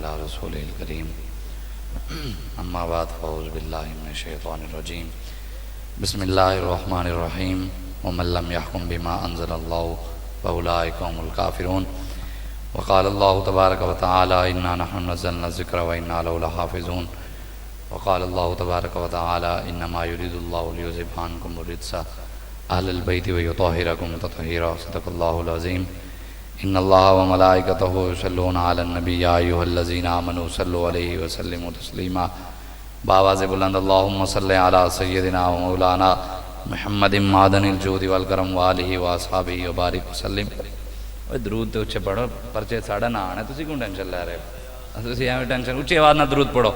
علی رسول الکریم اما بعد فاعوذ باللہ من الشیطان الرجیم بسم اللہ الرحمن الرحیم ومن لم يحكم بما انزل اللہ فاولئک هم الکافرون وقال اللہ تبارک وتعالی انا نحن نزلنا الذکر وانا له لحافظون وقال اللہ تبارک وتعالی انما يريد اللہ لیذهب عنکم الرجس اہل البیت ویطہرکم تطہیرا صدق اللہ العظیم ان اللہ وملائکتہ یصلون علی النبی یا ایھا الذین آمنوا صلوا علیہ وسلموا تسلیما بآواز بلند اللہم صلی علی سیدنا و مولانا محمد معدن الجود والکرم وآلہ واصحابہ وبارک وسلم۔ درود تو اچھے پڑھو، پرچے ساڑھا نہ آنا، تسی کیوں ٹینشن لے رہے ہو؟ تسی ہمیں ٹینشن، اچھی آواز نہ درود پڑھو۔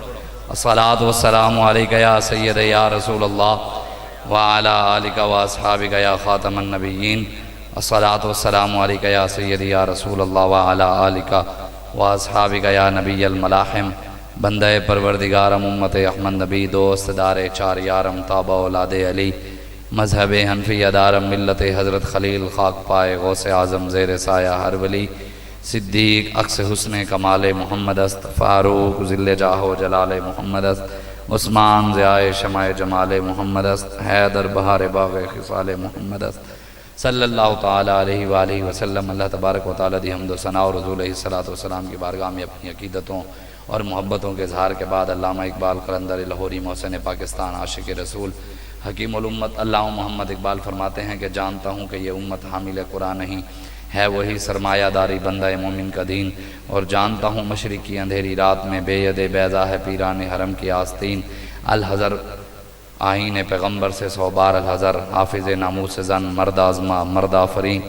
الصلاۃ والسلام علیکہ یا سید یا رسول اللہ وعلی آلک واصحابک یا خاتم النبیین۔ الصلاۃ والسلام علیکہ یا سیدی یا رسول اللہ وعلی آلک واصحابک یا نبی الملاحم۔ بندہ پروردگارم امت احمد نبی دوست دار چار یارم تابع اولاد علی مذہب حنفیہ دارم ملت حضرت خلیل خاک پائے غوث اعظم زیر سایہ ہر ولی صدیق عکس حسن کمال محمد است فاروق ذل جاہ و جلال محمد است عثمان ضیاء شمع جمال محمد است حیدر بہار باغ خصال محمد است صلی اللہ تعالیٰ علیہ وآلہ وسلم۔ اللہ تبارک و تعالیٰ دی حمد و ثنا اور رسول علیہ السلام کی بارگاہ میں اپنی عقیدتوں اور محبتوں کے اظہار کے بعد علامہ اقبال قلندر لاہوری محسن پاکستان عاشق رسول حکیم الامت علامہ محمد اقبال فرماتے ہیں کہ جانتا ہوں کہ یہ امت حامل قرآن نہیں ہے، وہی سرمایہ داری بندہ مومن کا دین، اور جانتا ہوں مشرق کی اندھیری رات میں بے ید بیضا ہے پیران حرم کی آستین، الحذر آئین پیغمبر سے 100 بار الحذر، حافظ ناموس زن مرد آزما مرد آفرین،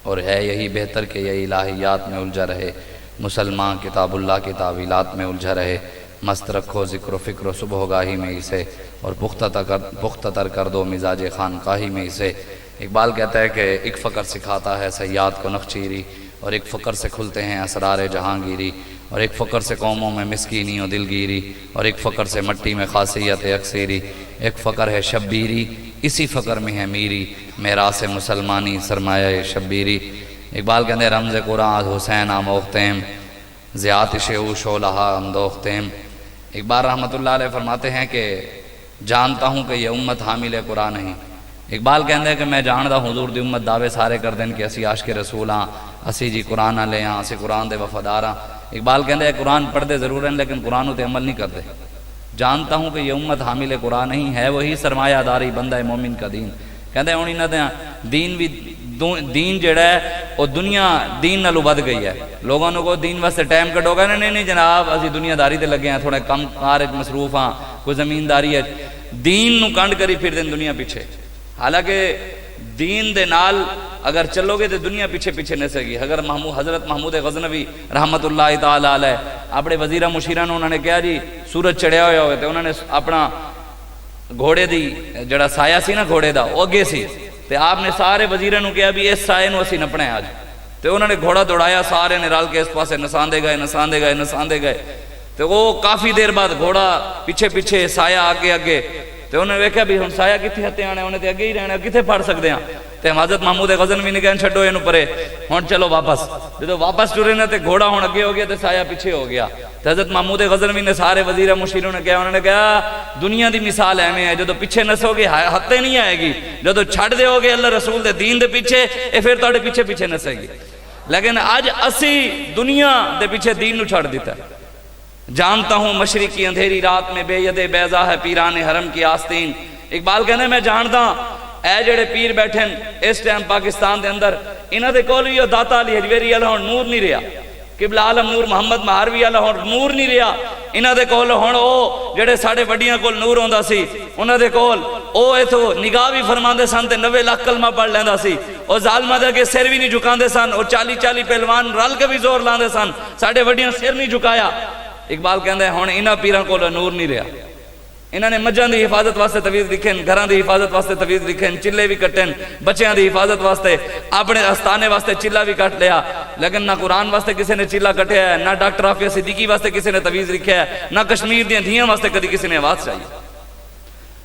اور ہے یہی بہتر کہ یہ الہیات میں الجھا رہے مسلمان کتاب اللہ کی تعویلات میں الجھا رہے، مست رکھو ذکر و فکر و صبح گاہی میں اسے، اور پختہ تر کر دو مزاج خانقاہی میں اسے۔ اقبال کہتا ہے کہ ایک فقر سکھاتا ہے سیاد کو نخچیری، اور ایک فقر سے کھلتے ہیں اسرار جہانگیری، اور ایک فقر سے قوموں میں مسکینی و دلگیری، اور ایک فقر سے مٹی میں خاصیت اکثیری، ایک فقر ہے شبیری اسی فقر میں ہے میری میراث مسلمانی سرمایہ شبیری۔ اقبال کہتے ہیں رمز قرآن حسین آموختیم زیاتش او شولہا اندوختیم۔ اقبال رحمۃ اللہ علیہ فرماتے ہیں کہ جانتا ہوں کہ یہ امت حامل قرآن نہیں۔ اقبال کہتے ہیں کہ میں جاندا حضور دی امت دعوے سارے کر دیں کہ اسی عاشق رسول ہاں، اسی جی قرآن لے ہاں، اسی قرآن دے وفادار ہاں۔ اقبال کہتے ہیں قرآن پڑھ دے ضرور ہیں لیکن قرآن تے عمل نہیں کر دے۔ جانتا ہوں کہ یہ امت حامل قرآن نہیں ہے، وہی سرمایہ داری بندہ مومن کا دین۔ کہتے ہیں ہوں انہاں دے دین بھی دین جڑا ہے وہ دنیا دین نالوں ود گئی ہے۔ لوگوں کو دین واسطے ٹائم کٹو گا نہیں جناب اسی دنیا داری تے لگے ہیں، تھوڑے کم کار مصروف ہاں، کوئی زمینداری ہے، دین نو کنڈ کری پھر دیں دنیا پیچھے۔ حالانکہ دین دے نال اگر چلو گے تو دنیا پیچھے پیچھے نہ سکے گی۔ اگر حضرت محمود غزنوی رحمت اللہ تعالیٰ علیہ اپنے وزیرہ مشیرہ نے انہوں نے کہا جی سورج چڑھیا ہوا ہوئے تو انہوں نے اپنا گھوڑے دی جڑا سایہ سی نا گھوڑے دا وہ اگے سی، تو آپ نے سارے وزیرہ نو کہا بھی اس سائے نو اسی نپنے آج، تو انہوں نے گھوڑا دوڑایا، سارے نے رل کے اس پاسے نساندے گئے، تو وہ کافی دیر بعد گھوڑا پیچھے پیچھے سایہ آگے آگے، تو انہوں نے دیکھا بھی ہن سایہ کتنے ہتے آنے، انہیں تے اگے ہی رہنا کتنے پھڑ سکتے ہیں، تو حضرت محمود غزنوی نے کہا چھڈو اینو پرے ہن چلو واپس۔ جدو واپس ٹرے نا تے گھوڑا ہن اگے ہو گیا تے سایہ پیچھے ہو گیا۔ تو حضرت محمود غزنوی نے سارے وزیرہ مشیروں نے کہا، انہوں نے کہا دنیا دی مثال ایویں ہے جدو پیچھے نسو گے ہتے نہیں آئے گی، جدو چھڈ دیو گے اللہ رسول دے دین دے پیچھے اے پھر تواڈے پیچھے پیچھے نسے گی۔ لیکن اج اسی دنیا دے پیچھے دین نو چھڈ دیتا ہے۔ جانتا ہوں مشرق کی اندھیری رات میں بے ید بیضا ہے پیران حرم کی آستین۔ اقبال کہنے میں جانتا اے جڑے پیر بیٹھیں اس ٹائم پاکستان دے اندر انہاں دے کول وی داتا علی حجویری والا ہن نور نہیں رہا، قبلہ عالم نور محمد مہاروی والا ہن نور نہیں رہا، انہاں دے کول ہن او جڑے ساڈے وڈیاں کول نور ہوندا سی انہاں دے کول او ایتھوں نگاہ بھی فرماندے سن تے 90 لاکھ کلمہ پڑھ لیندا سی، او ظالماں دے اگے سر بھی نہیں جھکاندے سن، او 40 پہلوان رل کے بھی زور لاندے سن، ساڈے وڈیاں سر نہیں جھکایا۔ اقبال کہندا ہے ہن انہاں پیراں کول نور نہیں رہا، انہوں نے مجھاں دی حفاظت واسطے تویز لکھیں، گھراں دی حفاظت واسطے تویز لکھیں، چلے بھی کٹیں، بچیاں دی حفاظت واسطے اپنے استانے واسطے چلا بھی کٹ لیا، لیکن نہ قرآن واسطے کسی نے چلا کٹیا ہے، نہ ڈاکٹر عافیہ صدیقی واسطے کسی نے تویز لکھیا ہے، نہ کشمیر دیاں دھیاں واسطے کدی کسی نے آواز چاہیے۔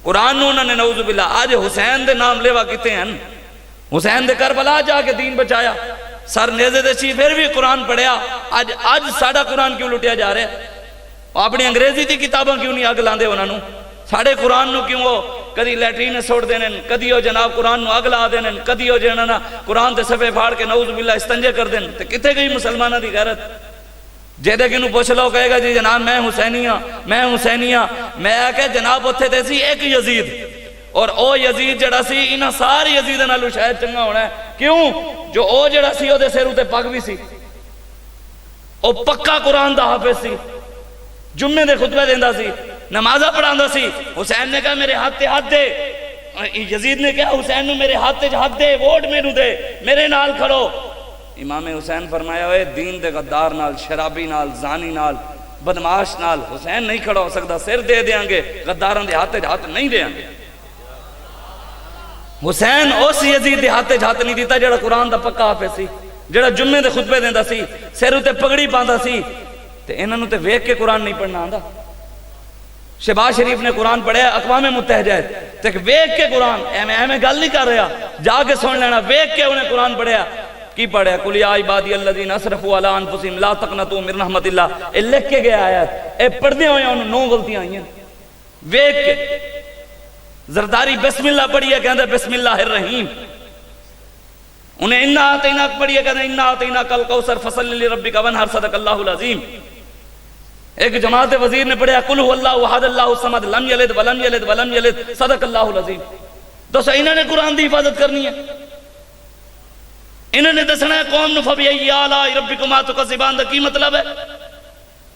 قرآن نو انہوں نے نعوذ باللہ آج حسین دے نام لیوا کیتے ہیں، حسین دے کربلا جا کے دین بچایا، سر نیزے دے چی پھر بھی قرآن پڑھیا، اج ساڑا قرآن کیوں لٹیا جا رہا ہے؟ اپنی انگریزی دی کتاباں کیوں نہیں اگ لاندے انہاں نو؟ ساڑے قرآن نو کیوں وہ کدی لیٹرین سوڑ دینے، کدی وہ جناب قرآن نو اگ لا دینے، کدی وہ جنہاں قرآن تے صفحے پھاڑ کے نعوذ باللہ استنجے کر دینے؟ تے کتے گئی مسلمانہ دی غیرت؟ جیدے کنو پوچھ لو کہے گا جی جناب میں حسینیہ میں کہ جناب اتھے تے سی ایک یزید، اور او یزید جڑا سی انہاں ساری یزید نالو شاید چنگا ہونا ہے۔ کیوں؟ جو او جڑا سی او دے سیرو تے پگ بھی سی، او پکا قرآن دا حافظ سی، جمعے دے خطبہ دیندہ سی، نمازہ پڑھاندہ سی۔ حسین نے کہا میرے ہاتھ تے ہاتھ دے، یزید نے کہا حسین نے میرے ہاتھ تے ہاتھ دے، ووٹ میں نو دے، میرے نال کھڑو۔ امام حسین فرمایا ہوئے دین دے غدار نال، شرابی نال، زانی نال، بدماش نال حسین نہیں کھڑا ہو سکتا، سر دے دیاں گے، غداران دے ہاتھ تے ہاتھ نہیں دیاں گے۔ حسین اس یزید دے ہاتھ تے ہاتھ نہیں دیتا جڑا قرآن دا پکا حافظ سی، جڑا جمعے دے خطبے دیندہ سی، سر تے پگڑی پاندہ سی، تے انہوں نے تے ویک کے قرآن نہیں پڑھنا آندہ۔ شہباز شریف نے قرآن پڑھیا اقوام متحدہ ہے، تے ویک کے قرآن میں گل نہیں کر رہا، جا کے سن لینا، ویک کے انہیں قرآن پڑھیا کی پڑھیا قُلْ يَا عِبَادِيَ الَّذِينَ أَسْرَفُوا عَلَىٰ أَنفُسِهِمْ لَا تَقْنَطُوا مِن رَحْمَتِ اللَّهِ، اے لکھ کے گیا آیات، اے پڑھدے ہوئے انہوں 9 غلطیاں آئیں ویک کے۔ زرداری بسم اللہ پڑھی ہے کہندہ بسم اللہ الرحیم، انہیں اِنَّا آتَيْنَاكَ پڑھی ہے کہندہ اِنَّا آتَيْنَاكَ الْكَوْثَرَ فَصَلِّ لِرَبِّكَ وَانْحَرْ صدق اللہ العظیم۔ ایک جماعت وزیر نے پڑھا قُلْ هُوَ اللَّهُ أَحَدُ اللَّهُ الصَّمَدُ لَمْ يَلِدْ وَلَمْ يَلِدْ وَلَمْ يَلِدْ صدق اللہ العظیم۔ تو انہوں نے قرآن دی حفاظت کرنی ہے، انہوں نے دسنا ہے قوم نو فَبِأَيِّ آلَاءِ رَبِّكُمَا تُكَذِّبَانِ دا کی مطلب ہے؟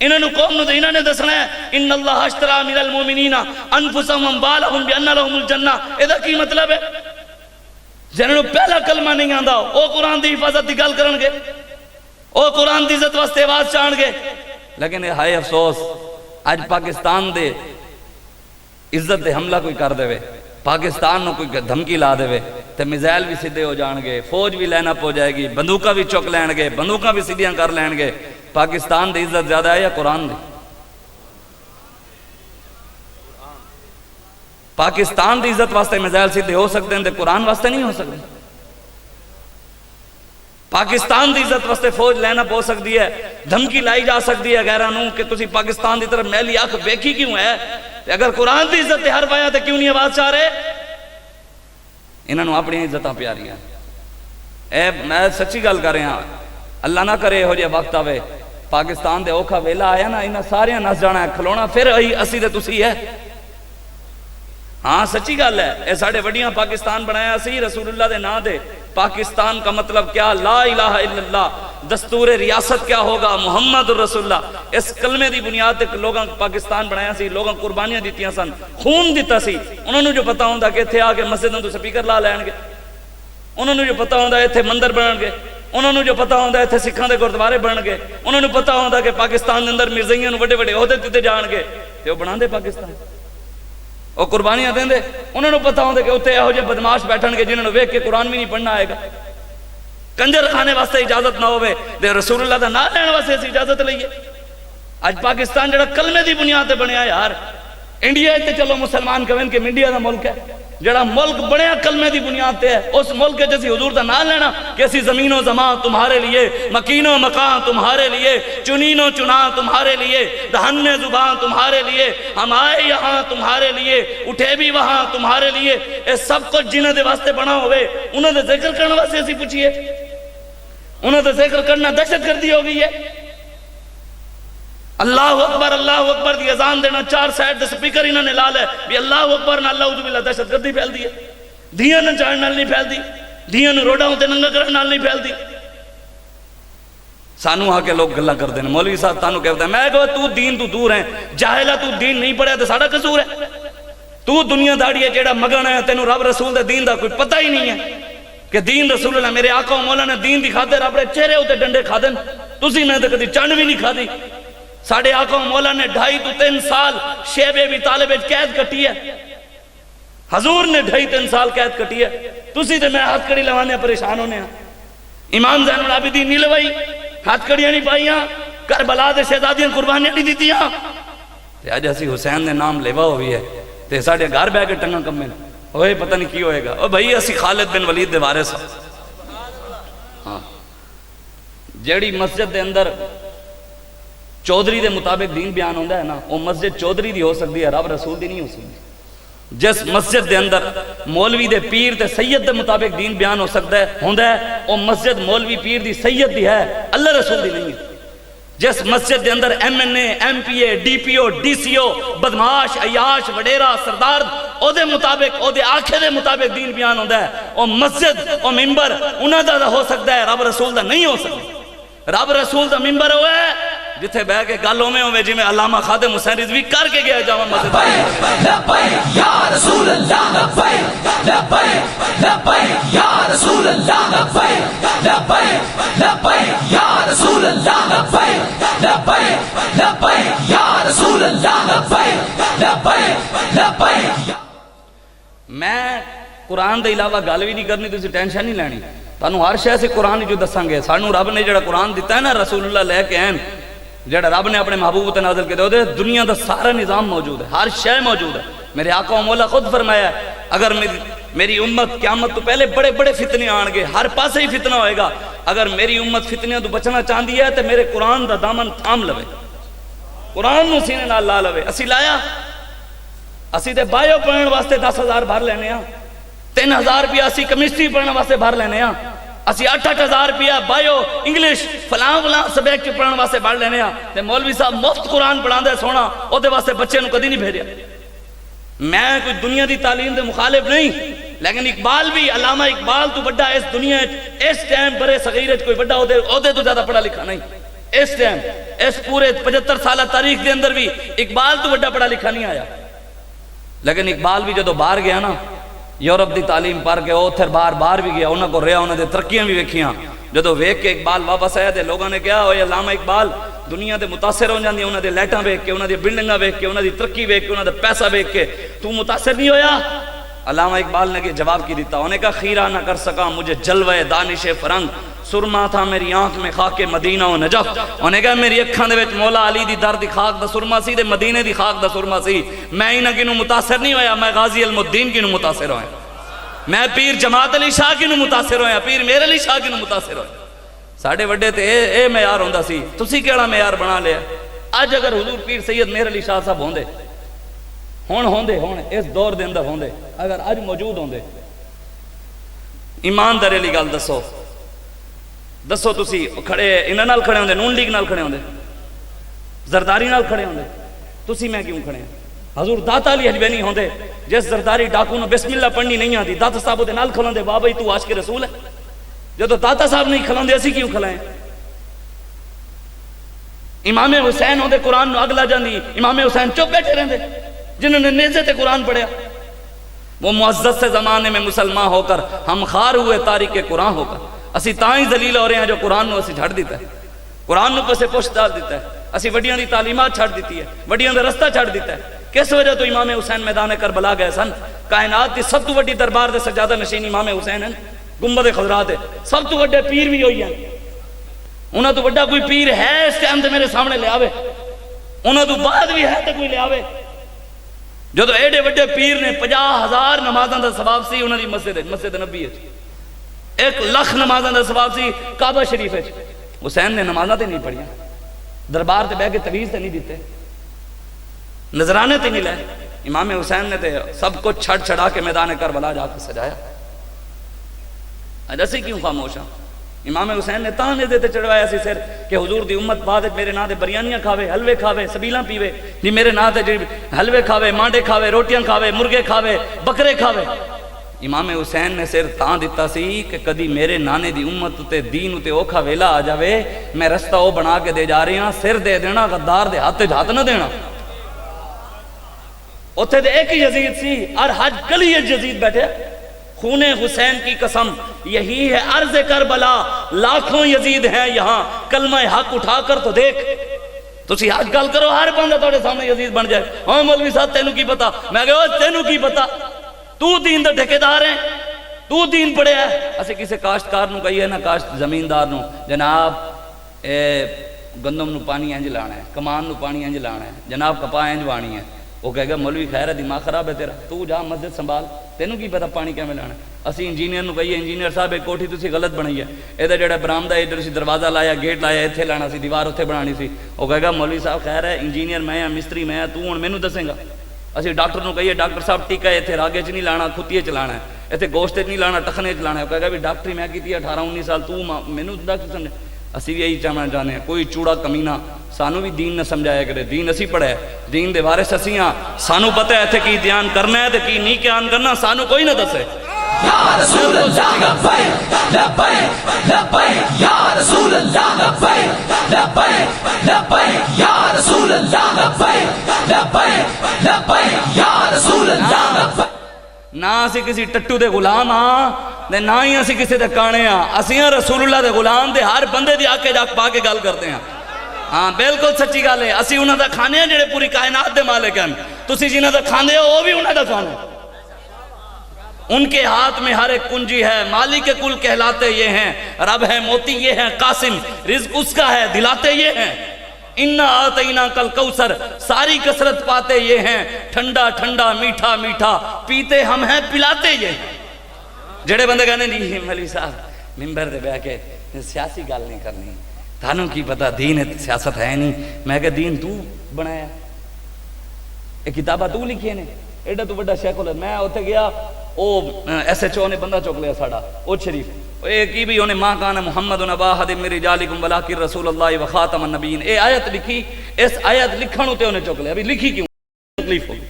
انہوں نے دسنا ہے اِنَّ اللَّهَ اشْتَرَىٰ مِنَ الْمُؤْمِنِينَ أَنفُسَهُمْ وَأَمْوَالَهُمْ بِأَنَّ لَهُمُ الْجَنَّةَ، اے دا کی مطلب ہے؟ جنہوں پہلا کلمہ نہیں آندا او قرآن دی حفاظت دی گل کرن گے، او قرآن دی عزت واسطے آواز چاہن گے، لیکن یہ ہائے افسوس آج پاکستان دے عزت دے حملہ کوئی کر دے وے، پاکستان نو کوئی دھمکی لا دے وے تے میزائل بھی سیدھے ہو جان گے، فوج بھی لائن اپ ہو جائے گی، بندوقہ بھی چک لین گے، بندوقہ بھی سیدھیاں کر لین گے۔ پاکستان دی عزت زیادہ ہے یا قرآن دی؟ پاکستان دی عزت واسطے میزائل سیدھے ہو سکتے ہیں تے قرآن واسطے نہیں ہو سکتے۔ پاکستان دی عزت واسطے فوج لائن اپ ہو سکتی ہے، دھمکی لائی جا سکتی ہے غیرانوں کہ تسی پاکستان دی طرف میلی آنکھ ویکھی کیوں ہے؟ اگر قرآن دی عزت ہر پایا تو کیوں نہیں آواز چاہ رہے؟ انہوں نے اپنی عزتاں پیاری ہیں۔ اے میں سچی گل کر رہا ہاں، اللہ نہ کرے ہو جائے وقت آوے پاکستان دے اوکھا ویلا آیا نا انہاں سارے نس جانا ہے، کھلونا پھر اسی دے تسی ہے۔ ہاں سچی گل ہے، اے ساڑھے وڈیاں پاکستان بنایا سی رسول اللہ دے نا دے۔ پاکستان کا مطلب کیا؟ لا الہ الا اللہ، دستور ریاست کیا ہوگا؟ محمد رسول اللہ۔ اس کلمے دی بنیاد تے لوگاں پاکستان بنایا سی، لوگاں قربانیاں دیتیاں سن، خون دیتا سی۔ انہوں نے جو پتا ہوندہ کہ اتھے آگے مسجدوں تو سپیکر لا لین گے، انہوں نے جو پتا ہوندہ اتھے مندر بنن گے، انہوں نے جو پتا ہوندہ اتھے سکھاں دے گردوارے بنن گے، انہوں نے پتا ہوندہ کہ پاکستان دے اندر مرزائیاں بڑے بڑے عہدے دیتے جان گے، تے وہ بنا دے پاکستان، وہ قربانیاں دیں دے۔ انہوں نے پتا ہوندہ کہ اتھے یہو جے بدماش بیٹھن گے جنہوں نے ویکھ کے قرآن بھی نہیں پڑھنا آئے گا، کنجر کھانے واسطے اجازت نہ ہوئے دے رسول اللہ دا نہ لین واسطے اسی اجازت لئیے۔ آج پاکستان جڑا کلمے دی بنیاد تے بنیا یار، انڈیا تے چلو مسلمان کہیں کہ انڈیا دا ملک ہے، جڑا ملک بنیا کلمے دی بنیاد تے ہے، اس ملک کے جیسی حضور دا نہ لینا کہ اسی زمین و زمان تمہارے لیے، مکین و مکان تمہارے لیے، چنین و چنان تمہارے لیے، دہن زبان تمہارے لیے، ہم آئے یہاں تمہارے لیے، اٹھے بھی وہاں تمہارے لیے۔ اے سب کچھ جنہ دے واسطے بنا ہوئے، انہوں نے ذکر کرنے واسطے اسی پوچھئے، انہوں نے ذکر کرنا دہشت گردی ہو گئی ہے۔ اللہ اکبر دی اذان دینا، 4 سائڈ دے سپیکر انہوں نے لال ہے بھی اللہ اکبر نہ اللہ عزو باللہ دہشت گردی پھیل دی ہے۔ دھیاں نہ چاہن نال نہیں پھیل دی، دھیاں نو روڈاں تے ننگا کرن نال نہیں پھیل دی۔ سانو آ کے لوگ گلاں کر دینے، مولوی صاحب تانوں کہتا ہے میں کہو تو دین تو دور ہے، جاہلہ تو دین نہیں پڑھیا تو ساڑا قصور ہے؟ تو دنیا داڑی ہے جیڑا مگن ہے، تینوں رب رسول دے دین دا کوئی پتہ ہی نہیں ہے کہ دین رسول اللہ میرے آقا و مولا نے دین دی خاطر اپنے چہرے ہوتے ڈنڈے کھا دیں، تسی میں تے کدی چنڈ بھی نہیں کھا دی۔ ساڑھے آقا و مولا نے 2.5 تو 3 سال شیب ابی طالب قید کٹی ہے، حضور نے 2.5 3 سال قید کٹی ہے، تسی تے میں ہاتھ کڑی لوانے پریشان ہونے ہیں۔ امام زین العابدین نہیں لوائی، ہاتھ کڑیاں نہیں پائیاں، کربلا دے شہزادیاں قربانیاں نہیں دیتیاں، تے آج اسی حسین نے نام لیوا ہوئی ہے تے ساڑھے گھر بہ کے ٹنگاں کمیں ہوئے پتہ نہیں کی ہوئے گا۔ او بھائی اسی خالد بن ولید دے وارث ہاں، جیڑی مسجد دے اندر چودھری دے مطابق دین بیان ہوتا ہے نا، وہ مسجد چودھری دی ہو سکتی ہے، رب رسول دی نہیں ہو سکتی۔ جس مسجد دے اندر مولوی دے پیر تے سید دے مطابق دین بیان ہو سکتا ہے ہوندا ہے، وہ مسجد مولوی پیر دی سید دی ہے، اللہ رسول دی نہیں ہے۔ جس مسجد دے اندر M N A, M P a, D P O, D C او، بدماش، عیاش، وڈیرا، سردار او دے مطابق، او دے آنکھے دے مطابق دین بیان ہوتا ہے، وہ مسجد، وہ ممبر انہاں دا ہو سکتا ہے، رب رسول دا نہیں ہو سکتا۔ رب رسول دا ممبر ہوئے جتھے بہ کے گل ہوئے ہوئے جی میں علامہ خادم حسین رضوی کر کے گیا جامع مسجد۔ لبیک یا رسول اللہ، لبیک لبیک لبیک یا رسول اللہ، لبیک لبیک لبیک یا رسول اللہ، لبیک لبیک لبیک یا رسول اللہ، لبیک لبیک لبیک۔ میں قرآن دے علاوہ گل بھی نہیں کرنی، تسی ٹینشن نہیں لینی، تانوں ہر شے سے قرآن جو دساں گے۔ سانوں رب نے جڑا قرآن دیتا ہے نا، رسول اللہ لے کے ہیں، جڑا رب نے اپنے محبوب تے نازل کیتا ہے، دنیا دا سارا نظام موجود ہے، ہر شے موجود ہے۔ میرے آقا و مولا خود فرمایا ہے اگر میری امت قیامت تو پہلے بڑے بڑے فتنے آن گے، ہر پاسے ہی فتنہ ہوئے گا، اگر میری امت فتنیاں تو بچنا چاہتی ہے تو میرے قرآن دا دامن تھام لوے، قرآن نو سینے نال لا لوے۔ اسی لایا، اسی تے بایو پڑھن واسطے 10,000 بھر لینے ہاں، 3,000 روپیہ اسی کیمسٹری پڑھن واسطے بھر لینے ہاں، اسی 8,000 روپیہ بایو انگلش فلاں فلاں سبجیکٹ پڑھن واسطے پڑھ لینے ہاں، تے مولوی صاحب مفت قرآن پڑھاندا ہے سونا، او دے واسطے بچے نو کدی نہیں بھیجیا۔ میں کوئی دنیا دی تعلیم دے مخالف نہیں، لیکن اقبال بھی، علامہ اقبال تو بڑا اس دنیا اس ٹائم برے صغیر کوئی بڑا عہدے تو زیادہ پڑھا لکھا نہیں، اس ٹائم اس پورے 75 سالہ تاریخ دے اندر بھی اقبال تو بڑا پڑھا لکھا نہیں آیا۔ لیکن اقبال بھی جدو باہر گیا نا، یورپ دی تعلیم پڑھ کے اوتھر باہر بھی گیا، انہاں کو رہا، انہاں دے ترقیاں بھی ویکھیاں۔ جدو ویکھ کے اقبال واپس آیا تے لوگوں نے کہا اوے علامہ اقبال دنیا دے متاثر ہو جاندی، انہاں دے لائٹاں ویکھ کے، انہاں دی بلڈنگاں ویکھ کے، انہاں دی ترقی ویکھ کے، انہاں دا پیسہ ویکھ کے تو متاثر نہیں ہویا؟ علامہ اقبال نے کہ جواب کی دیتا، انہوں نے کہا خیرہ نہ کر سکا مجھے جلوہ دانش فرنگ، سرما تھا میری آنکھ میں خاک مدینہ و نجف۔ انہوں نے کہا میری اکھاں دے وچ مولا علی دی در دی خاک دا سرما سی تے مدینے دی خاک دا سرما سی، میں انہاں کنوں متاثر نہیں ہویا، میں غازی علم الدین کنوں متاثر ہویا، میں پیر جماعت علی شاہ کنوں متاثر ہویا، پیر میر علی شاہ کنوں متاثر ہویا۔ ساڑھے وڈے تے اے معیار ہوندا سی، تسی کیڑا معیار بنا لیا؟ اج اگر حضور پیر سید میر علی شاہ صاحب ہوندے، ہوندے اس دور دے اندر ہوندے، اگر اج موجود ہوندے، ایمانداری والی گل دسو تسی کھڑے انہاں نال کھڑے ہوندے، نون لیگ نال کھڑے ہوندے، زرداری نال کھڑے ہوندے، تسی میں کیوں کھڑے ہیں؟ حضور داتا علی حجوینی ہوندے، جس زرداری ڈاکو نو بسم اللہ پڑھنی نہیں آتی، داتا صاحب دے نال کھلوندے، واہ بھائی تو عاشق رسول ہے۔ جدو داتا صاحب نہیں کھلوندے اسی کیوں کھلائیں؟ امام حسین ہوندے قرآن نو اگ لا جاندی، امام حسین چپ بیٹھے رہندے جنہوں نے نیزے تے قرآن پڑھیا۔ وہ معزز سے زمانے میں مسلمان ہو کر ہم خار ہوئے تاریخ قرآن ہو کر، اسی تائیں ذلیل ہو رہے ہیں جو قرآن نو اسی جھڑ دیتا ہے، قرآن نو پسے پوچھ ڈال دیتا ہے، اسی وڈیاں دی تعلیمات چھڑ دیتی ہے، وڈیاں دا رستہ چھڑ دیتا ہے۔ کس وجہ تو امام حسین میدان کربلا گئے سن؟ کائنات دی سب تو وڈی دربار دے سجادہ نشین امام حسین ہیں، گنبد خضرا تے سب تو وڈے پیر بھی ہوئی ہیں، انہاں تو وڈا کوئی پیر ہے اس ٹائم تے میرے سامنے لے آوے، انہاں تو بعد بھی ہے تے کوئی لے آوے۔ جدو ایڈے وڈے پیر نے 50,000 نمازاں دا ثواب سی انہاں دی مسجد نبی ہے، 1,00,000 نمازاں دا ثواب سی کعبہ شریف ہے، حسین نے نمازاں تے نہیں پڑھیاں، دربار تے بیٹھ کے تویز تے نہیں دیتے، نذرانے تے نہیں لائے، امام حسین نے تے سب کچھ چھڑ چھڑا کے میدان کربلا جا کے سجایا۔ اج اسی کیوں خاموش ہاں؟ امام حسین نے تاں نے چڑھوایا سی سر کہ حضور دی امت بعد میرے نا دے بریانیاں کھاوے، حلوے کھاوے، سبیلاں پیوے، جی میرے نا تے حلوے کھاوے، مانڈے کھاوے، روٹیاں کھاوے، مرغے کھاوے، بکرے کھاوے۔ امام حسین نے سر تاں دیتا سی کہ کدی میرے نانے دی امت تے دین تے اوکھا ویلا آ جاوے، میں رستہ او بنا کے دے جا رہی ہاں، سر دے دینا، غدار دے ہاتھ ہاتھ نہ دینا۔ اتھے دے ایک ہی یزید سی، اور حج گلی یزید بیٹھے، خون حسین کی قسم یہی ہے عرض کربلا، لاکھوں یزید ہیں یہاں، کلمہ حق اٹھا کر تو دیکھ۔ تسی حق گل کرو، ہر بندہ توڑے سامنے یزید بن جائے، ہاں مولوی صاحب تینوں کی پتا؟ میں کہو تینوں کی پتا؟ تو دین دا ٹھیکیدار ہے، تو دین پڑھے ہے۔ اسے کسی کاشتکار نو کہی ہے نا، کاشت زمیندار نو، جناب گندم نو پانی انج لانا ہے، کمان نو پانی انج لانا ہے، جناب کپاہ انج وانی ہے، وہ کہے گا مولوی خیر ہے دماغ خراب ہے تیرا، تو جا مسجد سنبھال، تینوں کی پتا پانی کیویں لانا۔ اسی انجینئر نو کہیے انجینئر صاحب ایک کوٹھی تسی غلط بنائی ہے، یہ جڑا برآمدہ ادھر سی دروازہ لایا گیٹ لایا اتنے لانا سی دیوار اتنے بنانی سی، وہ کہے گا مولوی صاحب خیر ہے انجینئر میں ہاں مستری میں ہاں، تو ہوں مینوں دسیں گا۔ اسی ڈاکٹر نو کہیے ڈاکٹر صاحب ٹیکا اتنے راگے چ نہیں لانا کھتیے چ لانا ہے، اتنے گوشت نہیں لانا ٹخنے چ لانا ہے، وہ کہے گا بھی ڈاکٹری میں کی 18-19 سال تو مینوں ڈاکٹر سمجھے۔ اسی بھی یہی چاہنا چاہتے ہیں کوئی چوڑا کمینہ سانو بھی دین نہ سمجھایا کرے، دین اسی پڑھے دین دے وارث اسی ہاں، سانو پتہ ہے اتنے کی دھیان کرنا ہے تے کی نہیں قیام کرنا، سانو کوئی نہ دسے۔ یا رسول اللہ لبیک لبیک لبیک یا رسول اللہ لبیک لبیک لبیک یا رسول اللہ لبیک لبیک لبیک یا رسول اللہ لبیک۔ نہ اسی کسی ٹٹو دے غلام ہاں نہ ہی اسی کسی دے کانے ہاں، اسی ہاں رسول اللہ دے غلام دے ہر بندے دی آکے جاک پا کے گل کرتے ہیں۔ ہاں بالکل سچی گل ہے، اسی انہاں دا کھانے ہیں جڑے پوری کائنات دے مالک ہیں، تسی جنہاں دا کھاندے ہو وہ بھی انہاں دا کھانے، ان کے ہاتھ میں ہر ایک کنجی ہے، مالک کل کہلاتے یہ ہیں، رب ہے موتی یہ ہیں، قاسم رزق اس کا ہے دلاتے یہ ہیں، اِنَّا آتَيْنَا کل کوثر ساری کثرت پاتے یہ ہیں، ٹھنڈا ٹھنڈا میٹھا میٹھا پیتے ہم ہیں پلاتے یہ ہیں۔ جڑے بندے کہنے نہیں مولوی صاحب ممبر دے بیٹھ کے سیاسی گل نہیں کرنی، تھانوں کی پتہ دین ہے سیاست ہے نہیں، میں کہ دین تو بنایا یہ کتابہ تو لکھی نے، ایڈا تو بڑا شیخ الحدیث، میں ہوتے گیا او ایس ایچ او نے بندہ چک لیا ساڑا او شریف ایک ہی بھی انہیں ماں کانا محمد نبا حد من رجالکم ولیکن رسول اللہ و خاتم النبیین، اے آیت لکھی، اس آیت لکھن ہوتے انہیں چک لیا، ابھی لکھی کیوں تکلیف ہوگی،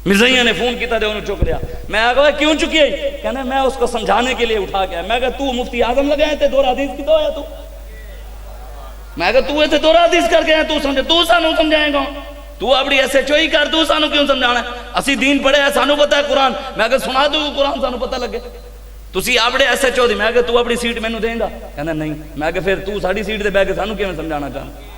مرزائیہ نے فون کیتا دے انہیں چک لیا، میں آگا کیوں چکی ہے، کہنا میں اس کو سمجھانے کے لیے اٹھا گیا، میں کہا تو مفتی اعظم لگائے تھے دور حدیث کی تو آیا تو، میں کہا تو ایسے دور حدیث کر کے ہیں تو سمجھے، تو سانو سمجھائیں گا، تو اپنی ایسے چوئی کر تو سانو کیوں سمجھانا ہے، اسی دین پڑھے ہیں سانو پتہ ہے قرآن، میں کہا سنا دو قرآن سانو پتہ لگے، تسی اپنے ایسے چو دی، میں کہا تو اپنی سیٹ میں نو دیں گا، کہنا نہیں، میں کہا پھر تو ساڑی سیٹ دے بے کے سانو کیوں سمجھانا چاہنا،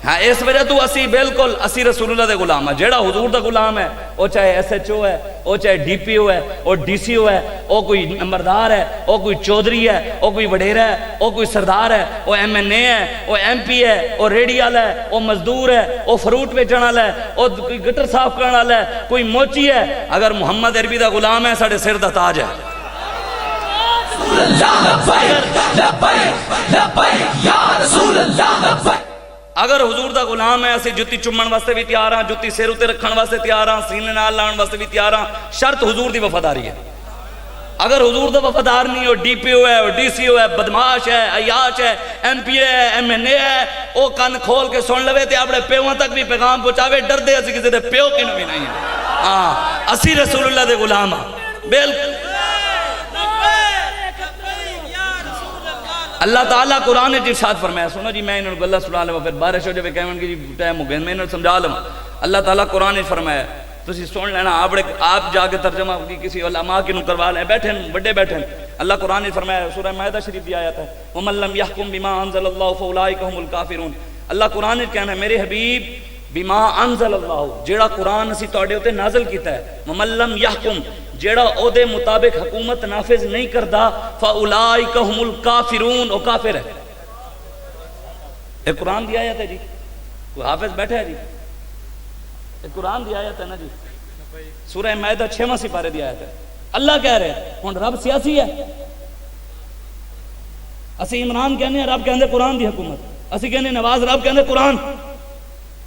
ہاں اس وجہ تو اسی بالکل اسی رسول اللہ دے غلام ہے، جیڑا حضور دا غلام ہے وہ چاہے ایس ایچ او ہے، وہ چاہے ڈی پی او ہے، وہ ڈی سی او ہے، وہ کوئی نمبردار ہے، وہ کوئی چودھری ہے، وہ کوئی وڈیرا ہے، وہ کوئی سردار ہے، وہ ایم این اے ہے، وہ ایم پی ہے، وہ ریڈی والا ہے، وہ مزدور ہے، وہ فروٹ بیچن والا ہے، وہ کوئی گٹر صاف کرنے والا ہے، کوئی موچی ہے، اگر محمد عربی دا غلام ہے ساڑھے سر دا تاج ہے۔ رسول اللہ لبیک لبیک لبیک یا رسول اللہ لبیک۔ اگر حضور دا غلام ہے اسی جتی چمن واسطے بھی تیار ہاں، جتی سر اتے رکھن واسطے تیار ہاں، سینے نال لان واسطے بھی تیار ہاں، شرط حضور دی وفاداری ہے۔ اگر حضور دا وفادار نہیں ہو، ڈی پی او ہے، ڈی سی او ہے، بدماش ہے، عیاش ہے، ایم پی اے ہے، ایم این اے ہے، او کان کھول کے سن لوے تے اپنے پیوہاں تک بھی پیغام پہنچاوے، ڈر دے اسی کسی دے پیو کی بھی نہیں ہے۔ ہاں اسی رسول اللہ دے غلام ہاں، بالکل۔ اللہ تعالیٰ قرآن نے ارشاد فرمایا، سنو جی میں انہوں نے گلہ سنا لوں، پھر بارش ہو جائے کہون کی جی ٹائم ہو گئے، میں انہوں نے سمجھا لوں۔ اللہ تعالیٰ قرآن نے فرمایا، تسی سن لینا، آپ جا کے ترجمہ کی کسی علماء کی کروا لیں، بیٹھیں بڑے بیٹھیں۔ اللہ قرآن نے فرمایا، سورہ مائدہ شریف دی آیت ہے، وَمَن لَّمْ يَحْكُم بِمَا أَنزَلَ اللَّهُ فَأُولَٰئِكَ هُمُ الْكَافِرُونَ۔ اللہ قرآن نے کہنا ہے میرے حبیب بما انزل اللہ، جیڑا قرآن اسی تواڈے اوتے نازل کیتا ہے، وَمَن لَّمْ يَحْكُم جیڑا او دے مطابق حکومت نافذ نہیں کردا، فَأُولَٰئِكَ هُمُ الْكَافِرُونَ، او کافر ہے۔ ایک قرآن دی آیت ہے جی، کوئی حافظ بیٹھا ہے جی، ایک قرآن دی آیت ہے نا جی، سورہ مائدہ 6واں سپارے دی آیت ہے۔ اللہ کہہ رہے ہیں ہن رب سیاسی ہے، اسی عمران کہنے ہیں رب کہندے قرآن دی حکومت، اسی کہنے نواز رب کہندے قرآن،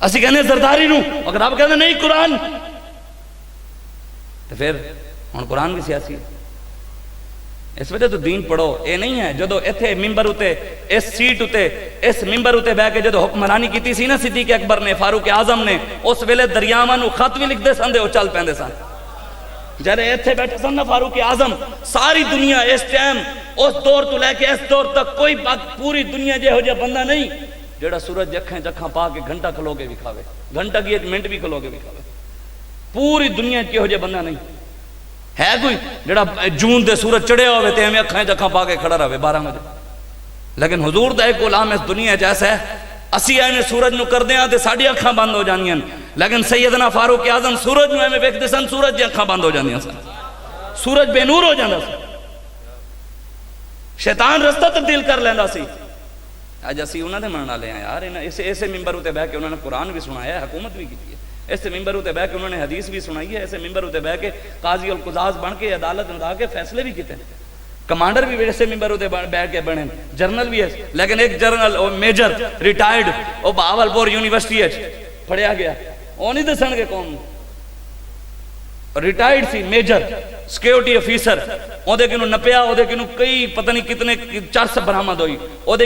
اسی کہنے زرداری نو اگر رب کہندے نہیں قرآن، تو پھر ہن قرآن بھی سیاسی ہے۔ اس وجہ تو دین پڑھو، اے نہیں ہے جدو ایتھے ممبر اتے اس سیٹ اتے اس ممبر اتے بہ کے جدو حکمرانی کیتی سی نا صدیق اکبر نے، فاروق اعظم نے، اس ویلے دریاواں نو خط بھی لکھ دے سن دے او چل پیندے سن۔ جب ایتھے بیٹھے سن نا فاروق اعظم، ساری دنیا اس ٹائم اس دور تو لے کے اس دور تک کوئی پوری دنیا جہو جہا بندہ نہیں جڑا سورج اکھیں چکھاں پا کے گھنٹہ کھلو کے بھی کھاوے، گھنٹہ کی ایک منٹ بھی کھلو کے بھی کھاوے، پوری دنیا کہو جہا بندہ نہیں ہے کوئی جڑا جون دے سورج چڑھیا ہوئے تے ہمیں اکھائیں چکھاں پا کے کھڑا رہے 12 بجے۔ لیکن حضور دا ایک غلام اس دنیا جیسا ہے، اسی آئے سورج نو کر دیاں تے ساڑی اکھاں بند ہو جانیاں، لیکن سیدنا فاروق اعظم سورج نو ہمیں ویکھ دے سن، سورج دی اکھاں بند ہو جانیاں سن، سورج بے نور ہو جاندا سی، شیطان رستہ تبدیل کر لیندا سی، اج اسی انہوں نے منع والے ہیں یار. اسے ممبر اتنے بہ کے انہوں نے قرآن بھی سنایا ہے, حکومت بھی کی ہے. اسے ممبر اتنے بہ کے انہوں نے حدیث بھی سنائی ہے. اسے ممبر اتنے بہ کے قاضی القضاض بن کے عدالت میں کے فیصلے بھی کیتے ہیں. کمانڈر بھی ایسے ممبر اتنے بہ کے بنے, جرنل بھی ہے. لیکن ایک جرنل میجر ریٹائرڈ وہ بہاولپور یونیورسٹی پڑھیا گیا, وہ نہیں دسن گے کون ریٹائرڈ سی میجر سیکیورٹی آفیسر. وہ نپیا, وہ کئی پتہ نہیں کتنے چرس برآمد ہوئی. وہ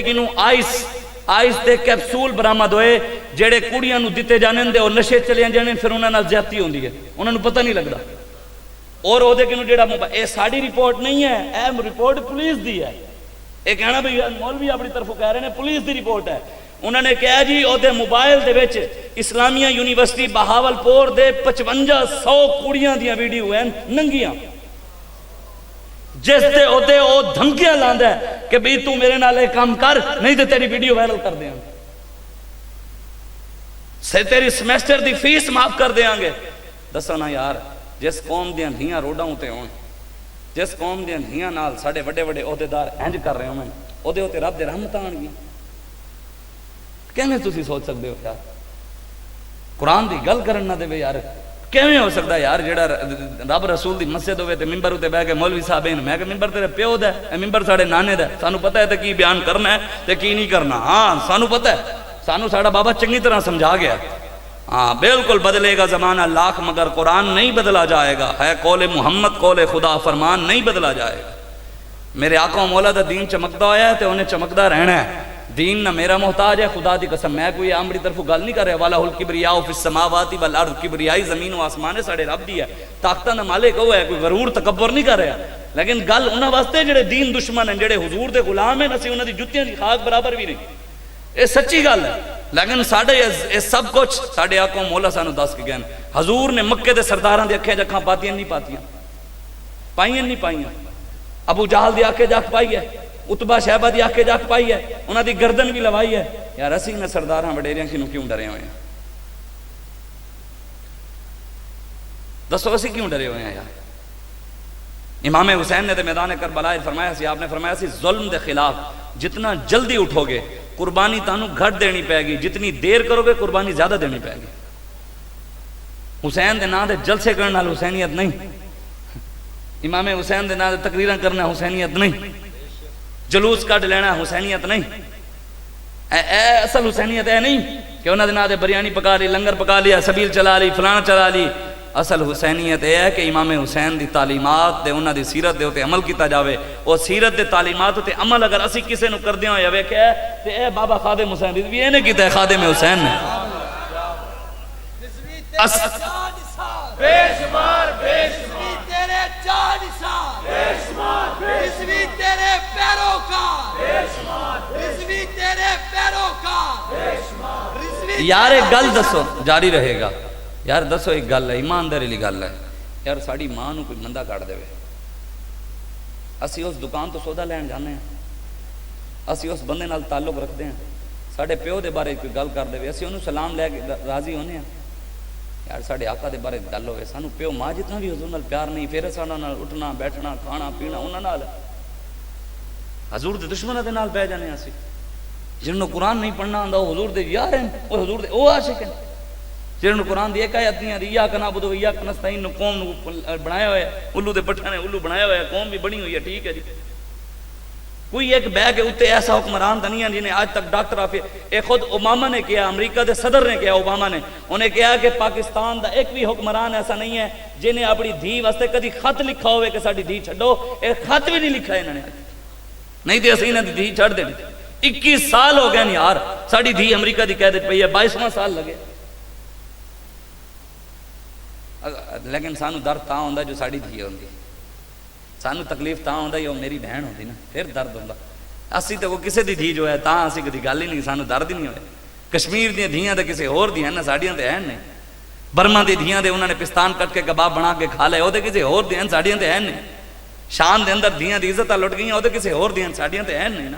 آئس دے کیپسول برآمد ہوئے جہے کڑیاں نو دیتے جانے دے اور نشے چلے جانے, پھر انہوں نے زیادتی ہوندی ہے, انہوں نے پتہ نہیں لگتا. اور وہ جڑا یہ ساری رپورٹ نہیں ہے, اے رپورٹ پولیس دی ہے. یہ کہنا بھائی مولوی اپنی طرف کہہ رہے ہیں پولیس دی رپورٹ ہے. انہوں نے کہا جی وہ موبائل دے وچ اسلامیہ یونیورسٹی بہاولپور دے 5500 کڑیاں دیاں ویڈیو ہیں ننگیاں, جس دے اوتے او دھمکیاں لاندا ہے کہ بھئی تو میرے نال ایک کام کر, نہیں تے تیری ویڈیو وائرل کر دیاں گے, سے تیری سمیسٹر دی فیس معاف کر دیاں گے. دسو نا یار, جس قوم دیاں دھیاں روڈاں تے ہون, جس قوم دیاں دھیاں نال ساڈے وڈے وڈے عہدیدار انج کر رہے ہون, اودے اوتے رب دے رحمت آن گی. کیویں تسی سوچ سکدے ہو یار؟ قرآن دی گل کرن نہ دے یار. کیویں ہو سکدا یار جڑا رب رسول دی مسجد ہوے تے ممبر تے بیٹھ کے مولوی صاحب ہیں, میں کہ ممبر تیرے پیو دا ہے, ممبر ساڈے نانے دا ہے, سانو پتہ ہے تے کی بیان کرنا ہے تے کی نہیں کرنا. ہاں سانو پتہ ہے, سانو ساڈا بابا چنگی طرح سمجھا گیا. ہاں بالکل بدلے گا زمانہ لاکھ مگر قرآن نہیں بدلا جائے گا. ہے قول محمد قول خدا فرمان نہیں بدلا جائے گا. میرے آقا و مولا دا دین چمکدا ہویا ہے تے انہیں چمکدا رہنا ہے. دین نہ میرا محتاج ہے, خدا دی قسم میں کوئی عامری طرف گل نہیں کر رہا. والا الکبریاء فی السماوات والارض, کبریائی زمین و آسمان ساڈے رب دی ہے, طاقتاں دا مالک وہ ہے, کوئی غرور تکبر نہیں کر رہا. لیکن گل انہاں واسطے جڑے دین دشمن ہیں, جڑے حضور دے غلام ہیں, اسی انہاں دی جتیاں دی خاک برابر بھی نہیں. یہ سچی گل ہے. لیکن ساڈے یہ سب کچھ ساڈے آقا و مولا سانو دس کے گئے. حضور نے مکے دے سرداراں دی اکھیں جکھاں پاتیاں نہیں پاتیاں, پائیاں نہیں پائیاں. ابو جہل دی اکھیں جکھ پائی ہے, اتبا شہبہ دی آکے جاک پائی ہے, انہاں دی گردن بھی لوائی ہے. یار اسی نے سرداراں وڈیریاں کیوں ڈرے ہوئے ہیں؟ دسو اسی کیوں ڈرے ہوئے ہیں یار؟ امام حسین نے تے میدان کربلا فرمایا سی, آپ نے فرمایا سی ظلم دے خلاف جتنا جلدی اٹھو گے قربانی تانوں گھٹ دینی پائے گی, جتنی دیر کرو گے قربانی زیادہ دینی پائے گی. حسین دے نام دے جلسے کرنے نال حسینیت نہیں, امام حسین دے نام دے تقریراں کرنا حسینیت نہیں, جلوس کٹ لینا حسینیت نہیں. اے اصل حسینیت ہے نہیں کہ انہوں نے نام دے بریانی پکا لی, لنگر پکا لیا, سبیل چلا لی, فلاں چلا لی. اصل حسینیت یہ ہے کہ امام حسین دی تعلیمات دے, انہوں دی سیرت دے ہوتے عمل کیتا جاوے. اور سیرت دے تعلیمات ہوتے عمل اگر اسی کسے نو کر دیاں یا ویکھے ہے تے اے بابا خادم حسین رضوی یہ نہیں کیتا ہے, خادم حسین نے. بے شمار بے شمار تیرے جان نثار, بے شمار رضوی تیرے پیروکار, بے شمار رضوی تیرے پیروکار, بے شمار رضوی. یار ایک گل دسو, جاری رہے گا یار, دسو ایک گل ہے ایمانداری لی گل ہے یار. ساڑی ماں نو کوئی مندہ کاٹ دے, اسی اس دکان تو سودا لین جانے ہیں, اسی اس بندے نال تعلق رکھتے ہیں, ساڑے پیو دے بارے کوئی گل کر دے, اسی انہوں سلام لے کے راضی ہونے ہیں. یار ساڑے آقا دے بارے گل ہوئے, سانو پیو ماں جتنا بھی حضور نال پیار نہیں, پھر ساڑا نال اٹھنا بیٹھنا کھانا پینا انہاں نال. حضور دے دشمنہ دے نال پہ جانے ہیں اسی, جنہوں قرآن نہیں پڑھنا آندا وہ حضور دے یار ہیں, وہ حضور دے وہ عاشق ہیں. جنہوں قرآن دی ایک آیت نہیں آتی, یا کنا بدو یا کنستعین نو قوم نو بنایا ہوئے, الو دے پٹھانے الو بنایا ہوئے, قوم بھی بنی ہوئی ہے, ٹھیک ہے جی. کوئی ایک بے کے اتے ایسا حکمران دنیا جنہیں آج تک ڈاکٹر آفی, ایک خود اوباما نے کیا, امریکہ دے صدر نے کیا, اوباما نے انہیں کہا کہ پاکستان دا ایک بھی حکمران ایسا نہیں ہے جنہیں اپنی دھی واسطے کدی خط لکھا ہوئے کہ ساڑی دھی چھڑو, ایک خط بھی نہیں لکھا ہے انہوں نے, نہیں تھی اسی انہیں دھی چھڑ دے. 21 سال ہو گئے نہیں یار, ساڑی دھی امریکہ دی قیدت پئی ہے, 22واں سال لگے. لیکن سانو درد تاں ہوندا جو ساڑی دھی ہوندی, سانو تکلیف تاں ہوندا جو میری بہن ہوندی نا, پھر درد ہوندا. اسی تو وہ کسے دی دھی جو ہے تاں اسی کدی گل ہی نہیں, سانو درد ہی نہیں ہوئے. کشمیر دیاں دھیاں تے کسے اور دی ہیں نا, ساڑیاں تے ہیں نہیں. برما دی دھیاں دے انہوں نے پستان کٹ کے کباب بنا کے کھا لے, وہ تے کسے اور دی ہیں, ساڑیاں تے ہیں نہیں. شام دے اندر دھیاں دی عزتاں لٹ گئیں, وہ تے کسے اور دی ہیں, ساڑیاں تے ہیں نہیں نا.